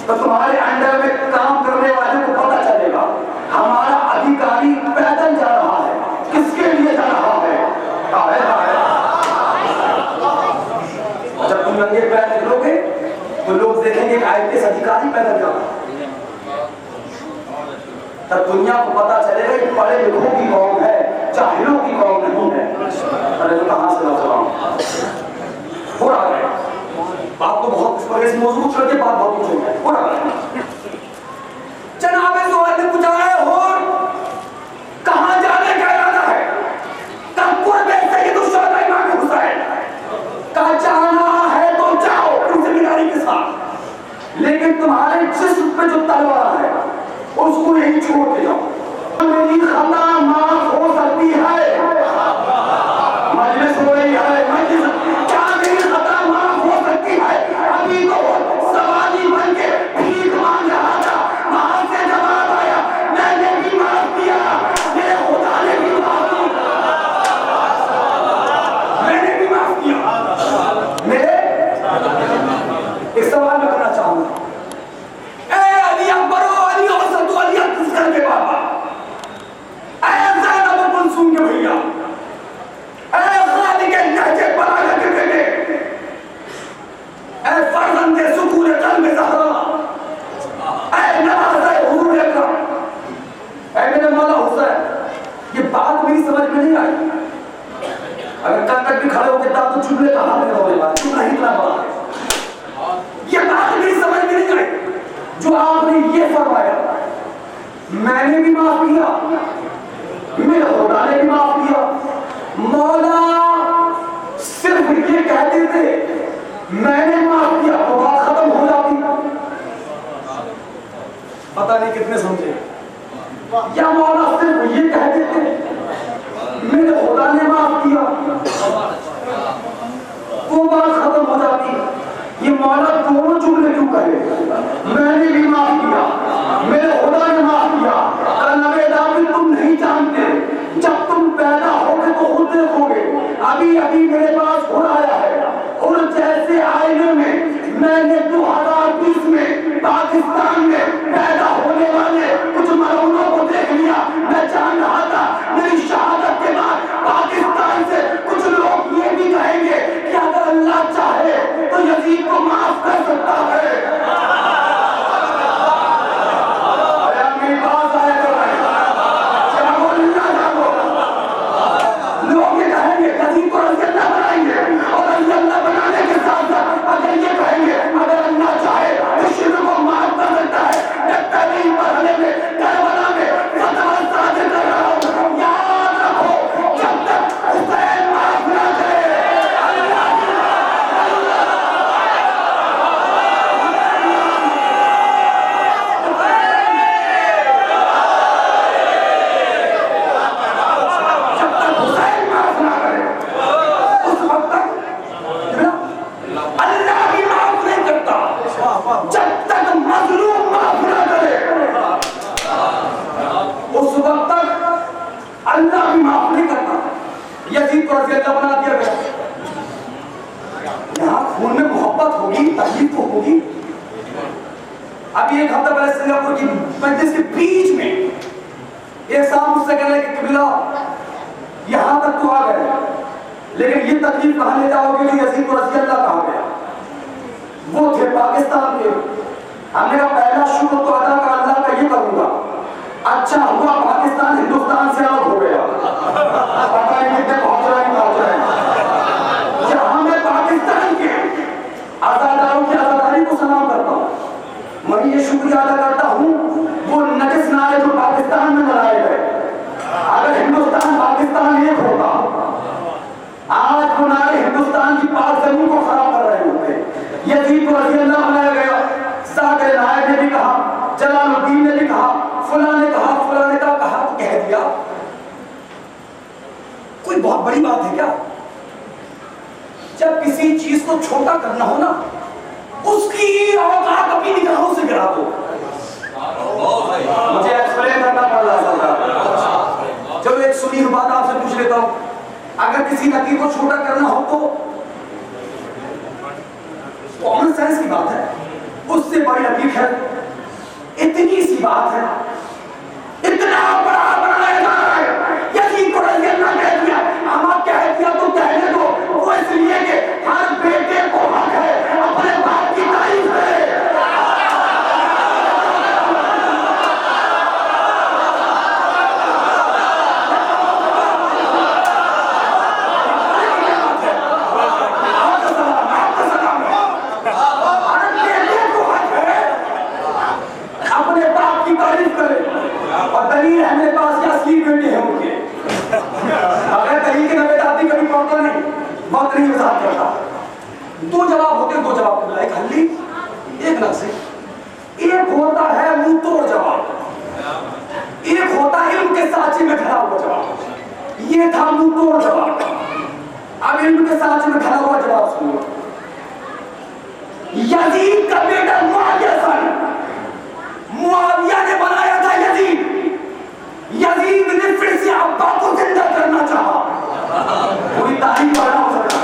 तो तुम्हारे अंडर में काम करने वाले को पता चलेगा हमारा अधिकारी पैदल जा रहा है, किसके लिए जा रहा है। जब तुम नंगे पैर निकलोगे तो लोग देखेंगे कि आईपीएस अधिकारी पैदल जा रहा है, तब दुनिया को पता चलेगा कि पढ़े लिखों की कौम है, जाहिलों की कौम नहीं है। अरे तो कहां से लग रहा हूं हो रहा है बात तो बहुत इस पर इस मौजूद करके बात बहुत कुछ है हो रहा है। जनाब ज़ुहैर ने पूछा है और कहां जाने का इरादा है? कब कुर्बे सैयद शुहदा इमाम हुसैन का जाना है तो जाओ उनसे मिलानी के साथ, लेकिन तुम्हारे जिस्म पे जो तलवार है उसको यही छोड़ के जाओ। मेरी खता माफ हो सकती है, मजलिस हो रही है, मजलिस क्या मेरी खता माफ हो सकती है? अभी तो सवाली बन के भीख मांग रहा था, वहां से जवाब आया मैंने भी माफ किया, मेरे खुदा ने भी माफ किया, मैंने भी माफ किया। मेरे एक सवाल मैं करना चाहूंगा, ए अली अकबर अली औसत अली असगर के बाबा, सुन के भैया, के नहजे बलागत के बेटे, फर्जंदे सुकून कल्ब ज़हरा, नवाज़े हुजूर अकरम, मेरे मौला हुसैन, ये बात मेरी समझ में नहीं आई। अगर कल तक भी खड़े होकर तो चुगले का हाथ में होने वाला, चुगला ही इतना बड़ा है। ये बात मेरी समझ में नहीं आई जो आपने ये फरमाया मैंने भी माफ किया, मेरे खुदा ने भी माफ किया। मौला सिर्फ ये कहते थे मैंने माफ किया तो बात खत्म हो जाती, पता नहीं कितने समझे। या मौला सिर्फ ये कहते थे मेरे खुदा ने माफ किया तो बात खत्म हो जाती। ये मौला दोनों जुमले क्यों कहे? मैंने भी माफ किया, मेरे खुदा ने माफ किया। तुम नहीं जानते, जब तुम पैदा होगे तो खुद देखोगे। अभी अभी मेरे पास खुद आया है और जैसे आईने में मैंने 2020 में पाकिस्तान में पैदा होने वाले कुछ मरौनों को देख लिया। मैं जान रहा था मेरी शहादत के बाद पाकिस्तान से कुछ लोग ये भी कहेंगे कि अगर अल्लाह चाहे तो यजीद को माफ कर सकता है। वाले सिंगापुर की मस्जिद के बीच में एक साहब मुझसे कह रहे कि किबला यहां तक तो आ गए, लेकिन ये तकलीफ कहां ले जाओगे कि यजीद को रज़ी अल्लाह कहा गया? वो थे पाकिस्तान के। हमने कहा पहला शुक्र तो अदा कर अल्लाह का ये करूंगा, अच्छा हुआ पाकिस्तान हिंदुस्तान से अलग हो गया। पता नहीं कितने पहुंच रहे हैं जहां मैं पाकिस्तान के आजादारों की आजादारी को सलाम करता हूं, मैं ये शुक्रिया अदा करता हूं वो नजस नारे जो पाकिस्तान में बनाए गए, अगर हिंदुस्तान पाकिस्तान एक होता आज वो नारे हिंदुस्तान की पाक जमीन को खराब कर रहे होते। यजीद को रज़ी अल्लाह बनाया गया, साकिर नायक ने भी कहा, जलालुद्दीन ने भी कहा, फलां ने कहा, फलां ने कहा, कह दिया। कोई बहुत बड़ी बात है क्या? जब किसी चीज को छोटा करना हो ना, उसकी औकात अपनी निगाहों से गिरा दो। मुझे एक्सप्लेन करना पड़ रहा है। चलो एक सुनी हुई बात आपसे पूछ लेता हूं, अगर किसी नकी को छोटा करना हो तो कॉमन सेंस की बात है, उससे बड़ी नकी है, इतनी सी बात है, इतना बड़ा बनाया जा रहा है। यजीद को रज़ी अल्लाह कह दिया, हमारा कह दिया तो कहने दो, वो इसलिए कि हर बेटे को हक है अपने बाप की तारीफ करे। मेरे पास क्या असली बेटे हैं उनके, अगर कहीं के नबे दादी कभी पढ़ता नहीं, वक्त नहीं वजाहत करता। दो जवाब होते, दो जवाब मिला, एक हल्ली एक नक्शे। एक होता है मुंह तोड़ जवाब, एक होता है इल्म के साँचे में खड़ा हुआ जवाब। ये था मुंह तोड़ जवाब। अब इल्म के साँचे में खड़ा हुआ जवाब सुनो। यजीद का बेटा मुआविया ने बनाया था यजीद। यजीद ने फिर से अब्बा को जिंदा करना चाहा, पूरी तारीख बना हो सकता,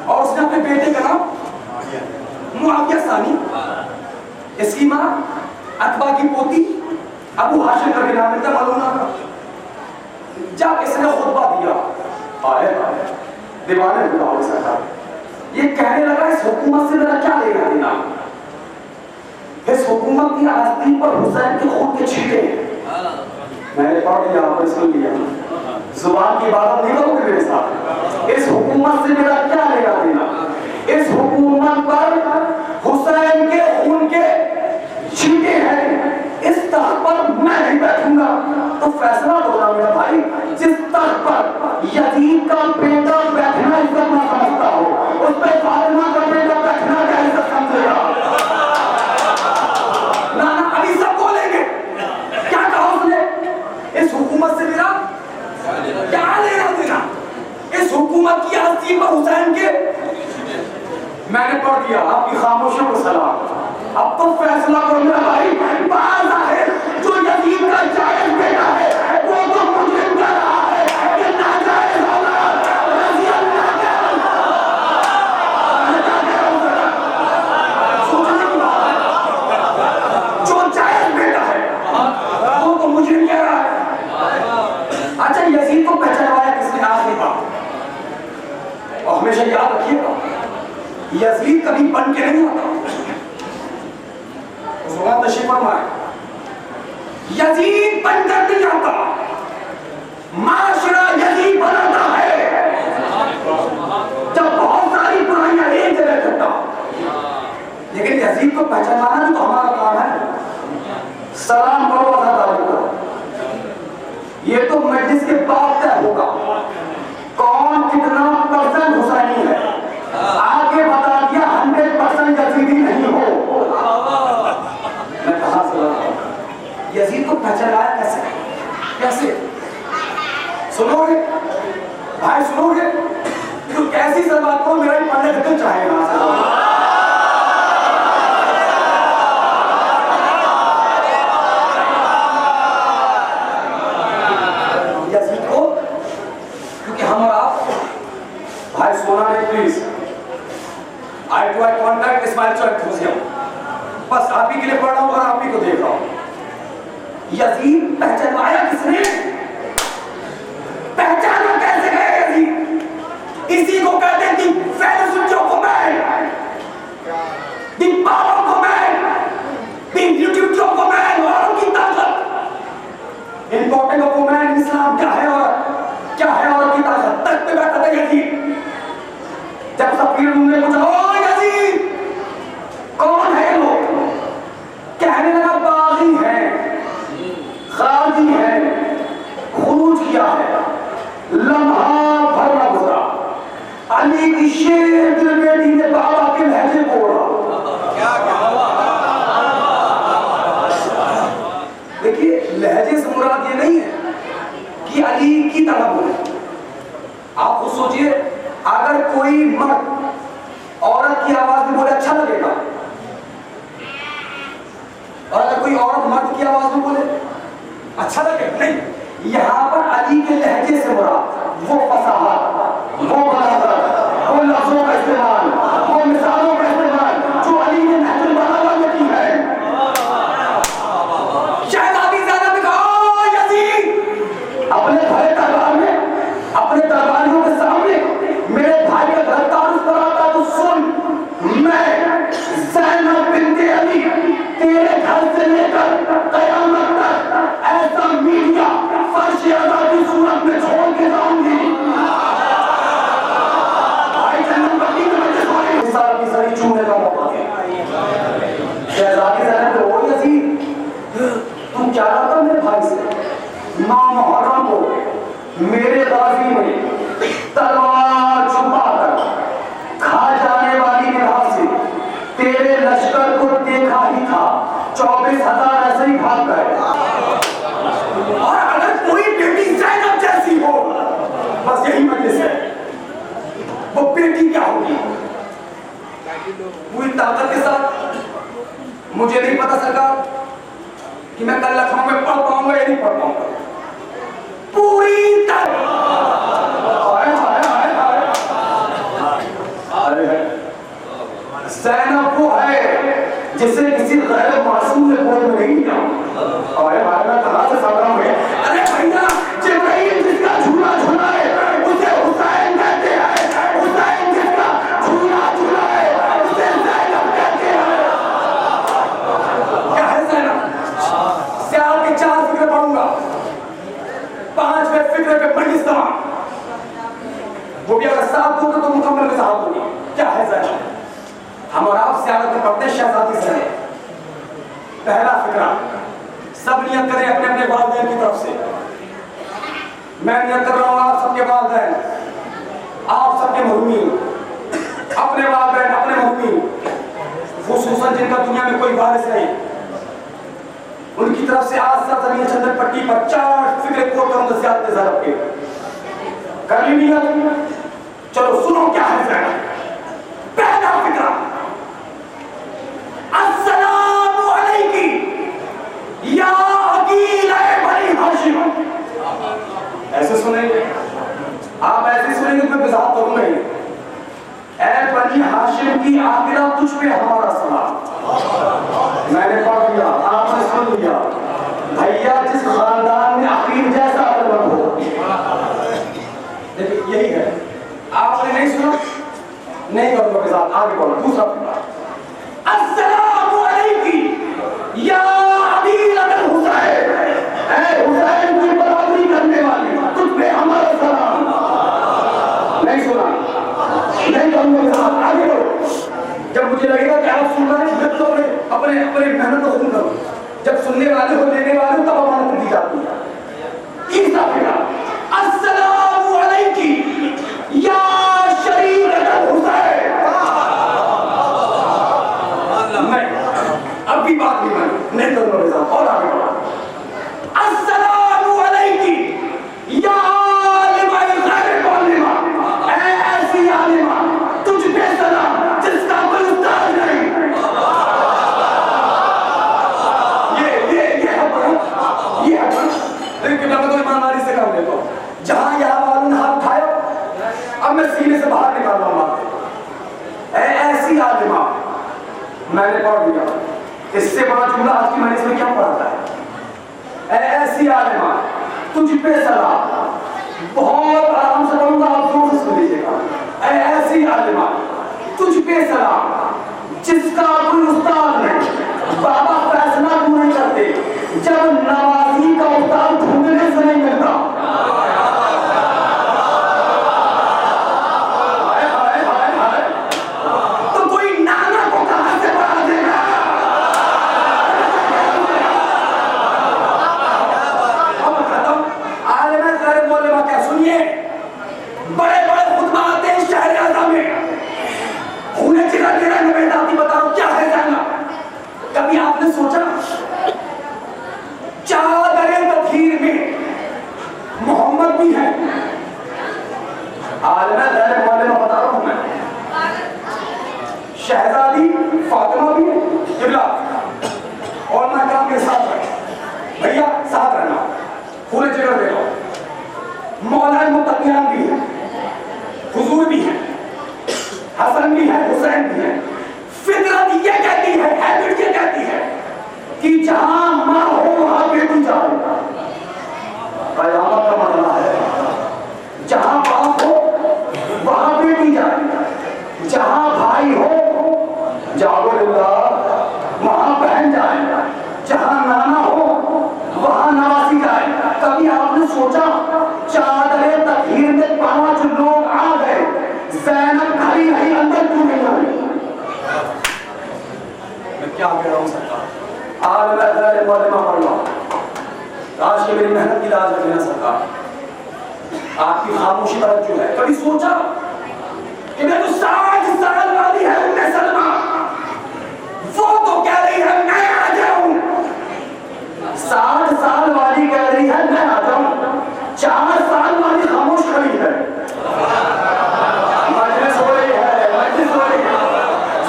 और उसने अपने बेटे का नाम मुआविया सानी, इसकी मां अतबा की पोती अबू हाशिम का नाम था मालूना का। जाके इसने खुतबा दिया, आए दीवाने खुदा सरकार, ये कहने लगा इस हुकूमत से मेरा क्या लेना देना? इस हुकूमत की आस्तीन पर हुसैन के खून के छींटे हैं। मैंने पढ़ लिया, आपने सुन लिया, जुबान की बात नहीं करोगे मेरे साथ। इस हुकूमत से मेरा क्या लेना देना? इस हुकूमत पर हुसैन के खून के छींटे हैं, इस तख्त पर मैं नहीं बैठूंगा। तो फैसला होगा मेरा भाई, जिस तख्त पर यजीद का बेटा बैठना इज्जत ना समझता हो, उस पर फातिमा का बेटा बैठना क्या इज्जत समझेगा? ना ना, अभी सब बोलेंगे। क्या कहा उसने? इस हुकूमत से मेरा क्या लेना देना? इस हुकूमत की आस्तीन पर हुसैन के। मैंने पढ़ दिया, आपकी खामोशियों को सलाम। अब तो फैसला करो मेरा भाई। बात है जो यजीद का जायज बेटा है वो तो मुजरिम कर रहा है कि नाजायज औलाद रज़ी अल्लाह का। सोचने की बात है, जो जायज बेटा है वो तो मुजरिम कह रहा है। अच्छा, यजीद को पहचानवाया किसने? आखिरी बात, और हमेशा याद रखिएगा, यजीद कभी बन के नहीं आता। तशरीफ फरमाए, यजीद बनकर नहीं आता, माशरा यजीद बनाता है। जब बहुत सारी बुराइयां एक जगह करता, लेकिन यजीद को पहचानना भी तो हमारा काम है। सलाम करो अज़ादारों को, ये तो मजलिस के बाद तय होगा कौन कितना परसेंट हुसैनी है। आगे बता दिया 100% यजीदी नहीं हो। मैं कहां से यजीद को पहचाना कैसे? कैसे सुनोगे भाई, सुनोगे तो कैसी सलवार को मेरा ही पढ़ने का चाहेगा। यजीद को, क्योंकि हम और आप भाई सोना नहीं, please eye to eye contact smile चौक, बस आप ही के लिए पढ़ रहा हूं। को देख रहा हूं। यजीद पहचानवाया किसने? पहचाना कैसे गए यजीद? इसी को कहते हैं इंपॉर्टेंट ऑफ वुमेन इस्लाम क्या है और की ताकत तक पे बैठा था यजीद। जब सफीर ने पूछा ओ यजीद कौन है लोग, कहने लगा बागी है, खाजी है, खुरूज किया है, लम्हा भर न गुजरा, अली की शेर दिल बेटी ने बाबा के लहजे बोला। देखिए लहजे से मुराद ये नहीं है कि अली की तरह बोले। आप खुद सोचिए, अगर कोई मर्द औरत की आवाज में बोले अच्छा लगेगा, और अगर कोई औरत मर्द की आवाज में बोले अच्छा लगेगा? नहीं। यहां पर अली के लहजे से मुराद वो फसाहत, वो बलागत, वो लफ्जों का इस्तेमाल, वो मिसालों का इस्तेमाल जो अली ने नहजुल बलागत में की है। अपने भरे दरबार में, अपने दरबारियों के सामने मेरे भाई का घर तारुफ कराता तो सुन, मैं ज़ैनब बिन्ते अली तेरे घर से लेकर क़यामत तक ऐसा मीडिया फर्श अज़ा की सूरत में छोड़ के जाऊंगी। भाई जन्नत पट्टी के बच्चे सोने साल की सरी छूने का मौका दिया। शहजादी ज़ैनब को बोली यजीद तुम क्या रहा था मेरे भाई से? मां मुहर्रम को मेरे गाजी में तलवार छुपाकर खा जाने वाली निगाह से तेरे लश्कर को देखा ही था, 24,000 ऐसे ही भाग गए। और अगर कोई बेटी ज़ैनब जैसी हो, बस यही मजलिस है, वो बेटी क्या होगी? पूरी ताकत के साथ। मुझे नहीं पता सरकार कि मैं कल लखनऊ में पढ़ पाऊंगा या नहीं पढ़ पाऊंगा। पूरी तरह ज़ैनब वो है जिसे किसी गैर मासूम ने गोद में नहीं लिया। अरे भाई मैं कहां से समझ रहा हूं? अरे भैया जिब्राइल जिसका झूला झूलाए उसे हुसैन कहते हैं, हुसैन जिसका झूला झूलाए उसे ज़ैनब कहते हैं। क्या है ज़ैनब? सियाल के 4 फिक्र पढ़ूंगा, 5वें फिक्र पे मजलिस तमाम, वो भी अगर साथ दोगे तो मुकम्मल में साथ होगी। क्या है ज़ैनब? हम और आप सियालत में पढ़ते हैं शहजादी से। पहला फिक्रा, सब नियत करें अपने अपने वालिदैन की तरफ से। मैं नियत कर रहा हूं आप सबके वालिदैन, आप सबके मरहूमीन, अपने वालिदैन अपने मरहूमीन, खुसूसन जिनका दुनिया में कोई वारिस नहीं, उनकी तरफ से आज सब जमीन चंदन पट्टी पर 4 फिक्रे कोट करूंगा ज़ियादत ज़ैनब के। कर ली नियत? चलो सुनो क्या है ज़ैनब। पहला फिक्रा, अस्सलामु अलैकी या अकील बनी हाशिम। ऐसे सुनेंगे आप, ऐसे सुनेंगे मैं वज़ाहत करूंगा ही। ऐ बनी हाशिम की आखिरा तुझ पे हमारा सलाम। मैंने पढ़ लिया, आपने सुन लिया। भैया जिस खानदान में अकील जैसा अलग हो, देखिए यही है। आपने नहीं सुना, नहीं करूंगा के साथ आगे बोलो। दूसरा अस्सलामु अलैकी या अकील अल हुसैन, ऐ हुसैन की बराबरी करने वाले तुझ पे हमारा सलाम। नहीं सुना, नहीं करूंगा के साथ आगे बोलो। जब मुझे लगेगा कि आप सुन रहे हैं तो अपने अपने मेहनत को खून करो। जब सुनने वाले हो, लेने वाले हो, तब अमानत दी जाती है। तीसरा फिक्रा, अस्सलामु अलैकी या शरीकत हुसैन। अब भी बात नहीं करूंगा मेरे साथ। और आगे बढ़ा, अस्सलामु अलैकी या आलिमा गैर आलिमा, ऐसी आलिमा तुझ पे सलाम जिसका कोई उस्ताद नहीं। ये है लेकिन मैं तो ईमानदारी से काम देता हूँ। जहां यहाँ वालों ने हाथ उठाया, अब मैं सीने से बाहर निकाल रहा हूँ। ऐसी आलिमा मैंने पढ़ दिया, इससे बड़ा जुमला आज की मजलिस में क्या पढ़ता है? ऐसी आलिमा तुझ पे सलाम, बहुत आराम से बोलूंगा, आप जोर से सुन लीजिएगा। ऐसी आलिमा तुझ पे सलाम जिसका कोई उस्ताद नहीं, बाबा फैसला क्यों नहीं करते जब नवाजी का उस्ताद ढूंढने से नहीं मिलता? तो कोई नाना को कहां से बढ़ा देगा? क्या सुनिए, बड़े बड़े खुतबा आते हैं शहर आज़म में, उन्हें चिरा चिरा नवेदाती बताओ क्या है जाना। कभी आपने सोचा चादरे तखीर में मोहम्मद भी है? आज मैं तेरे मोहल्ले में बता रहा हूं, मैं शहजादी फातिमा भी है किबला, और मैं काम के साथ है भैया, साथ रहना, पूरे जगह दे लो। मौलाना मुत्तकियान भी है, हुजूर भी है, हसन भी है, हुसैन भी है। फितरत ये कहती है, हैबिट ये कहती है कि जहां मां हो वहां बेटी जाए। कयामत का मसला है, जहां बाप हो वहां बेटी जाए, जहां भाई हो जागोल्लाह वहां बहन जाए, जहां नाना हो वहां नवासी जाए। कभी आपने सोचा चादरे तखीर में 5 लोग आ गए, ज़ैनब खड़ी रही, अंदर क्यों नहीं आई? मैं क्या कह रहा हूं सरकार? आज मैं तेरे मोहल्ले में पढ़ रहा हूं, आज की मेरी मेहनत की लाज रखना सरकार, आपकी खामोशी पर जो है। कभी सोचा कि मैं तो 60 साल वाली है उम्मे सलमा, वो तो कह रही है मैं आ जाऊं। 60 साल वाली कह रही है मैं आ जाऊं, 4 साल वाली खामोश खड़ी है। मजलिस हो रही है, मजलिस हो रही है।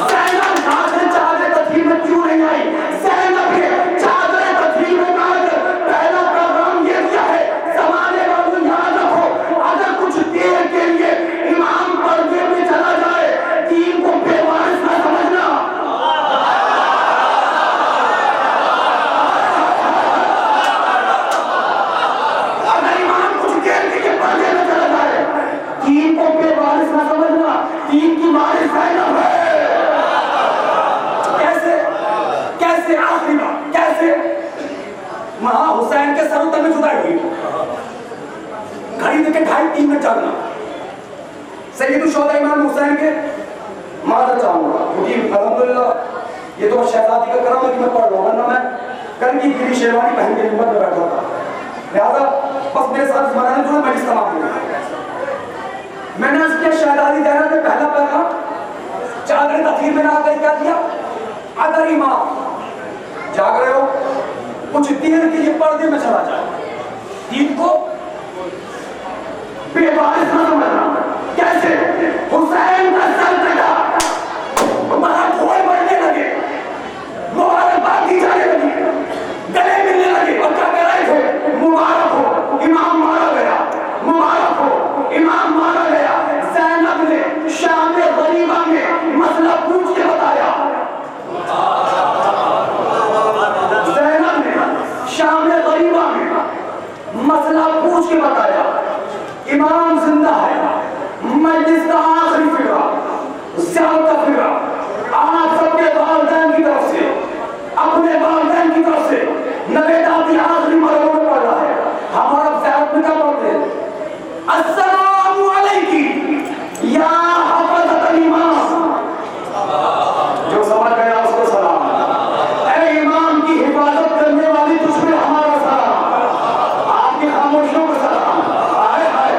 ज़ैनब चादरे चादरे तखीर में क्यों नहीं आई? ज़ैनब के चादरे तखीर में आज पहला पैगाम ये दिया है, ज़माने वालों याद रखो, अगर कुछ देर के लिए इमाम पर्दे में चला जाए, दीन को बेवारिस न समझना। दीन को बेवारिस ना समझना, दीन की वारिस ज़ैनब है। कैसे कैसे आखिरी बात कैसे? वहां हुसैन के सर उतर में जुदाई हुई, घड़ी देखे 2:30-3 मिनट जागना। सैयद शोहदा इमाम हुसैन के मादर चाहूंगा क्योंकि अल्हम्दुलिल्लाह ये तो शहजादी का करम है कि मैं पढ़ रहा हूं, वरना मैं कल की पीली शेरवानी पहन के मिंबर पे बैठा था। लिहाजा बस मेरे साथ ज़माना जो मजलिस तमाम हो गई। मैंने उसके शहजादी ज़ैनब ने पहला पैगाम चादरे तखीर में आकर क्या दिया? अगर इमाम जाग रहे हो, कुछ देर के लिए पर्दे में चला जाए, दीन को बेवारिस न समझना। कैसे? हुसैन का सर कटा, वहां ढोल बढ़ने लगे, मुबारकबाद दी जाने लगी, गले मिलने लगे और क्या कह रहे थे? मुबारक हो इमाम मारा गया, मुबारक हो इमाम मारा गया। ज़ैनब ने शाम गरीबा में मसला पूछ के बताया, ज़ैनब ने शाम गरीबा में मसला पूछ के बताया, इमाम जिंदा है, मजलिस का आखिरी फिक्रा, ज़्यादा फिक्रा आप सबके वालिदैन की तरफ से, अपने वालिदैन की तरफ से नवेदाती आखिरी मरहले में पढ़ रहा है। हमारा ज़्यादा फिक्रा पढ़ते हैं, अस्सलामु अलैकुम या हफ़ज़तल इमाम। जो समझ गया उसको सलाम। ऐ इमाम की हिफाजत करने वाली तुझ पे हमारा सलाम, आपकी खामोशियों को सलाम। आए आए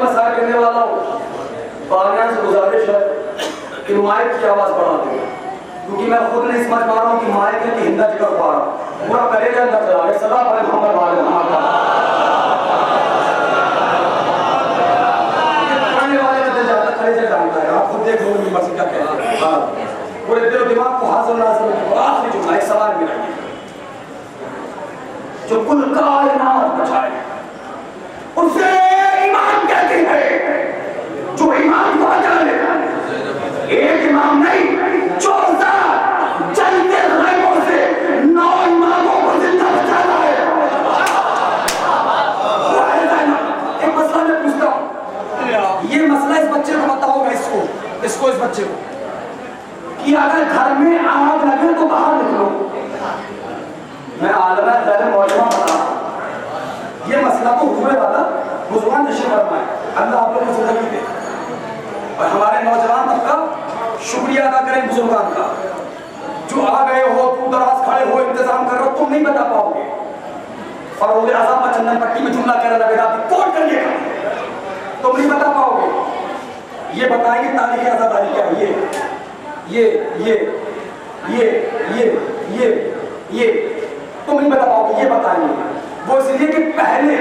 मसाइल करने वाला हूँ, बानियान से गुजारिश है कि माइक की आवाज़ बढ़ा दो, क्योंकि मैं खुद नहीं समझ पा रहा हूँ कि माइक है कि हिंदा जिक्र पा रहा हूँ, पूरा करेगा अंदर चला गया। सदा पर मोहम्मद वाले पढ़ने वाले में दिल जाता खरीद जानता है। आप खुद देख लो यूनिवर्सिटी क्या कहते हैं। हाँ, पूरे दिल दिमाग को हासिल नासिल में आखिरी जुमला एक सवाल मिला जो कुल कायनात बचाए उसे ईमान कहते हैं। जो ईमान को बचा ले, एक इमाम नहीं 4000 जलते गैबों से 9 इमामों को जिंदा बचाना है। एक मसला मैं पूछता हूँ, ये मसला इस बच्चे को पता होगा, इसको इस बच्चे को, कि अगर घर में आग लगे तो बाहर निकलो। मैं आलमा गैर मौजूदा बता, ये मसला तो हुए वाला बुजुर्ग नशे करना है। अल्लाह आप लोगों को जिंदगी दे और हमारे नौजवान तबका शुक्रिया अदा करें बुजुर्गान का, जो आ गए हो, तू दराज खड़े हो, इंतजाम कर रहे हो, तुम नहीं बता पाओगे। फरोज़ आज़म पर चंदन पट्टी में जुमला कह रहा है, कोट करिएगा, तुम नहीं बता पाओगे। ये बताएंगे तारीख आज़ादी क्या है, ये तुम नहीं बता पाओगे, ये बताएंगे। वो इसलिए कि पहले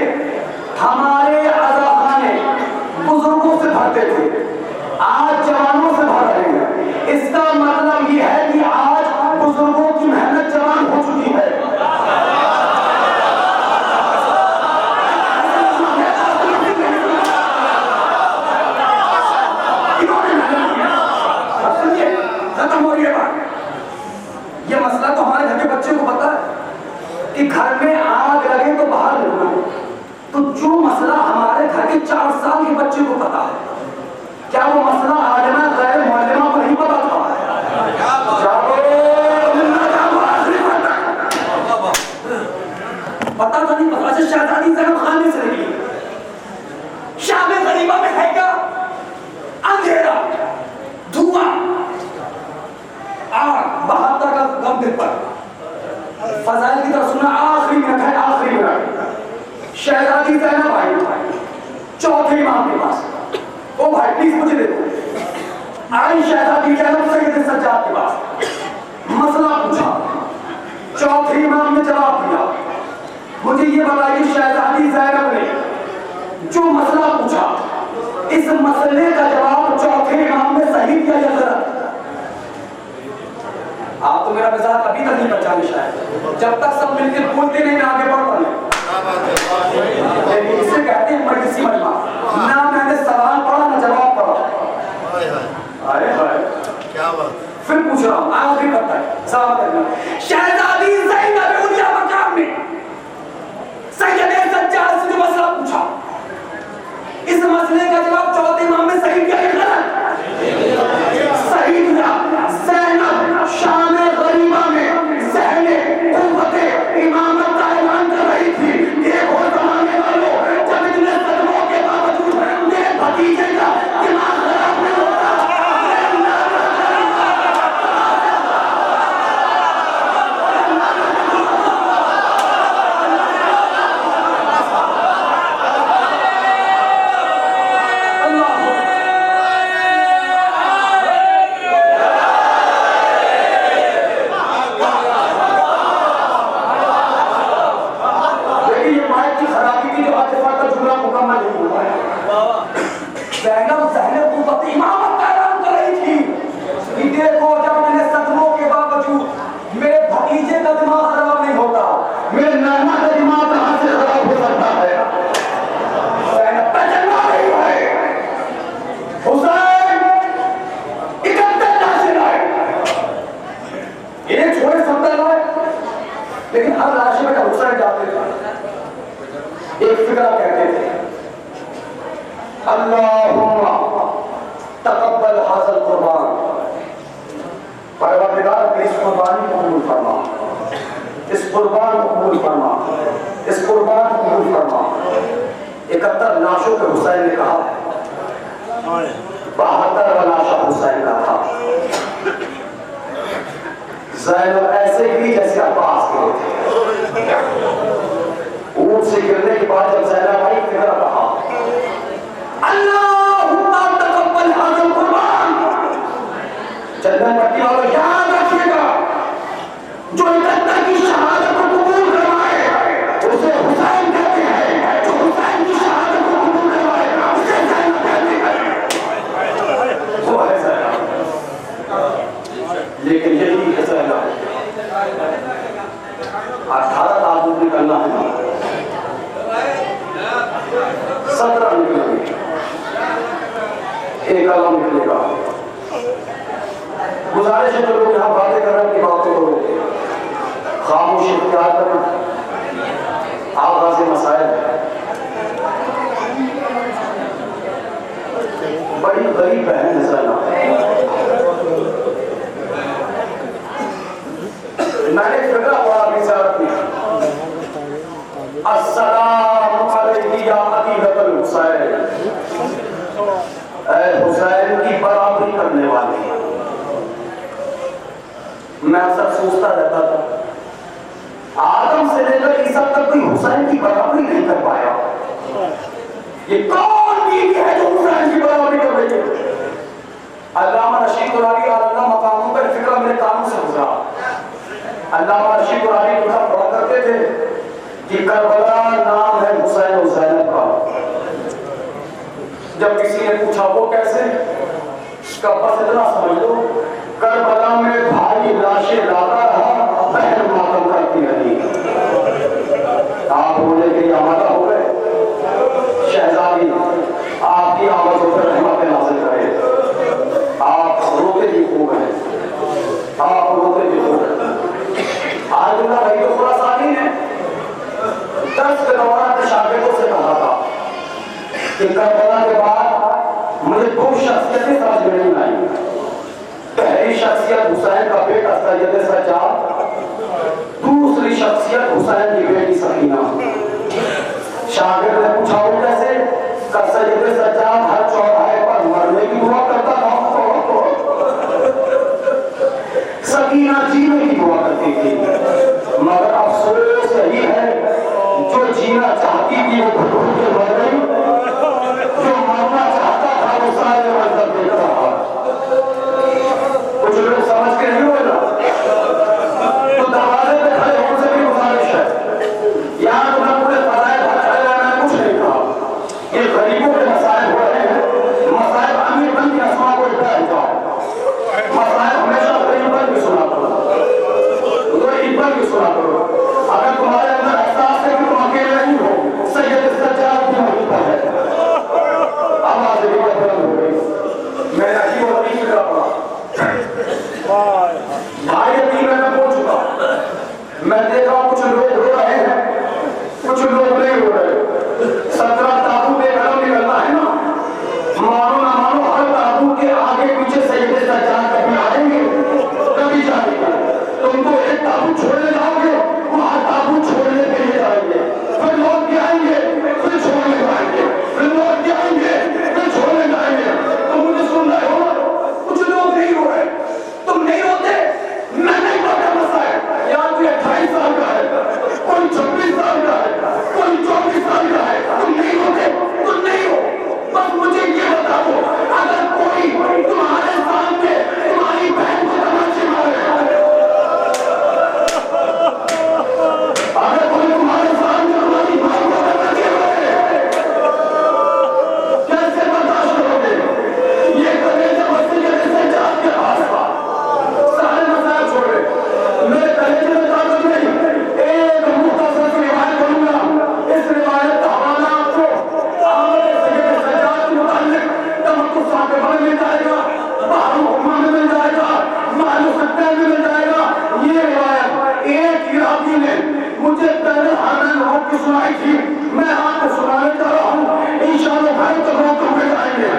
हमारे अज़ाखाने बुजुर्गों से भरते थे, आज जवानों से भर रहे हैं। इसका मतलब ये है कि आज बुजुर्गों की मेहनत जवान हो चुकी है। खत्म हो रही है बात। ये मसला तो हमारे घर के बच्चे को पता है कि घर में आग लगे तो बाहर निकलो। तो जो मसला हमारे घर के 4 साल के बच्चे को पता है, क्या वो मसला आलिमा गैर मौलमा को नहीं पता था? पता था नहीं पता। अच्छा, शहजादी ज़ैनब खान में से निकली, शाम गरीबा में है क्या? अंधेरा, धुआं, आग, 72 का गम दिल पर। फजाइल की तरफ सुना, आखिरी मिनट है, आखिरी मिनट। शहजादी ज़ैनब आई चौथे इमाम के पास, ओ भाई प्लीज मुझे दे दो। आई शहजादी ज़ैनब सैयद सज्जाद के पास, मसला पूछा, चौथे इमाम ने जवाब दिया। मुझे ये बताइए शहजादी ज़ैनब ने जो मसला पूछा, इस मसले का जवाब चौथे इमाम ने सही दिया या गलत? आप तो मेरा मिजाज अभी तक नहीं पहचाने शायद, जब तक सब मिलकर बोलते नहीं मैं आगे बढ़ता नहीं। इसे कहते हैं मजलिसी मजमा। ना मैंने सवाल पढ़ा ना जवाब पढ़ा। अरे क्या बात। फिर पूछ रहा हूँ, आखिरी करता है सवाल करना। शहजादी ज़ैनब उलिया मकाम में सैयद सज्जाद से जो मसला पूछा, इस मसले का जवाब चौथे इमाम ने सही दिया या गलत? सही दिया। ज़ैनब शाम गरीबा में ज़हने कुव्वते इमामत का ऐलान कर रही थी। एक और जमाने वालों, जब इतने सदमों के बावजूद मेरे भतीजे का दिमाग खराब नहीं होता। लेकिन हर राशि में हुसैन जाते थे, एक फिक्रा कहते थे, अल्लाहुम्मा तकब्बल हाज़ल कुर्बान, परवरदिगार इस कुर्बानी को कबूल फरमा, इस कुर्बान को कबूल फरमा, इस कुर्बान को कबूल फरमा। 71 लाशों पे हुसैन ने कहा, 72 लाशा हुसैन का था। ज़ैनब ऐसे ही जैसे अब्बास गिरे थे। ऊंट से गिरने के बाद जब ज़ैनब आई फिर कहा, एक कलम निकलेगा। गुजारिश है जो लोग यहाँ बातें कर रहे हैं कि बातों को खामोश इख्तियार करें। आगाज़ मसाइल बड़ी गरीब बहन नजर मैंने फिक्रा पढ़ा अपनी साथ में, अस्सलाम अलैहि या अबीबल हुसैन, ऐ हुसैन की बराबरी करने वाले। मैं अक्सर सोचता रहता था आदम से लेकर ईसा तक कोई हुसैन की बराबरी नहीं कर पाया। ये कौन बीवी है जो हुसैन की बराबरी कर रही है? अल्लामा रशीद कुरानी अल्लाह मकामों पर फिक्र मेरे कानों से गुजरा। अल्लामा रशीद कुरानी दुआ पढ़ा करते थे कि करबला नाम है हुसैन और ज़ैनब का। जब किसी ने पूछा वो कैसे, इसका बस इतना समझ लो, करबला में भाई लाशें लाता रहा, बहन मातम करती रही। आप बोले कि आमादा हो गए, शहजादी आपकी आवाज़ों पर रहमत नाज़िल करे। आप रोते भी हो गए, आप रोते भी हो गए। आलुल्लाह भाई तो थोड़ा सानी ने दर्स के दौरान अपने शागिर्दों से कहा था कि करबला के बाद मुझे दो शख्सियतें समझ में नहीं आई। पहली शख्सियत हुसैन का बेटा सैयद सज्जाद, दूसरी शख्सियत हुसैन की बेटी सकीना। शागिर्द ने पूछा वो कैसे? सैयद सज्जाद हर चौराहे पर मरने की दुआ करता था, सकीना जीने की दुआ करती थी। मगर अफसोस यही है जो जीना चाहती थी वो घुटघुट के मर गई, जो मरना चाहता था वो सारे मंजर देख रहा। कुछ लोग समझ के नहीं बोला तो दरवाजे पे खड़े होने से भी गुजारिश है, यहाँ तुम्हें पूरे फजाइल भर खड़े रहना है, कुछ नहीं कहा। ये गरीबों के मसाइल हो रहे हैं, मसाइल अमीर बन के असमा को बैठ जाओ। मसाइल हमेशा गरीब बन के सुना करो, गरीब बन के सुना करो। अगर तुम्हारे अंदर एहसास है कि तुम अकेले नहीं हो, सैयद सज्जाद की वहीं पर है। आवाज़ भी बुलंद हो गई। मैं अजीब और अजीब का पड़ा भाई अभी मैं बोल चुका। मैं देख रहा हूँ कुछ लोग रो रहे हैं, कुछ लोग नहीं रो रहे। 17 ताबूत एक अलग निकलना है ना, मानो ना मानो हर ताबूत के आगे पीछे सैयद सज्जाद कभी आएंगे कभी जाएंगे। तुम तो एक ताबूत छोड़ने जाओगे, वहां ताबूत छोड़ने के लिए जाएंगे, फिर लौट के आएंगे, फिर छोड़ने जाएंगे, फिर लौट के आएंगे, फिर छोड़ने जाएंगे। तो मुझे सुन रहे हो, कुछ लोग नहीं रो रहे। तुम नहीं रोते, मैं नहीं रोता। मसाइल या कोई 28 साल का है, कोई 26 साल का है, कोई 24 साल का है, तुम नहीं रोते, तुम नहीं हो। बस मुझे ये बता दो, अगर कोई तुम्हारे सामने तुम्हारी बहन को तमाचे मारे, अगर कोई तुम्हारे सामने तुम्हारी भाई को तमाचे मारे, कैसे बर्दाश्त करोगे? ये कलेजा मस्जिद से जात के पास था, सारे मसाइल छोड़े। मेरे कलेजे में ताकत नहीं। एक मुख्तसर रिवायत करूंगा, इस रिवायत का हवाला आपको आमद सैयद सज्जाद के मुताल्लिक तमक्कुस साहिबा में मिल जाएगा, बहरू हुक्मा में मिल जाएगा, मालूम सत्ता में मिल जाएगा। ये रिवायत एक इराकी ने मुझे पहले हारन वक्त की सुनाई थी, मैं आपको सुनाने जा रहा हूँ। इंशाअल्लाह भाई तो रोक रुके जाएंगे।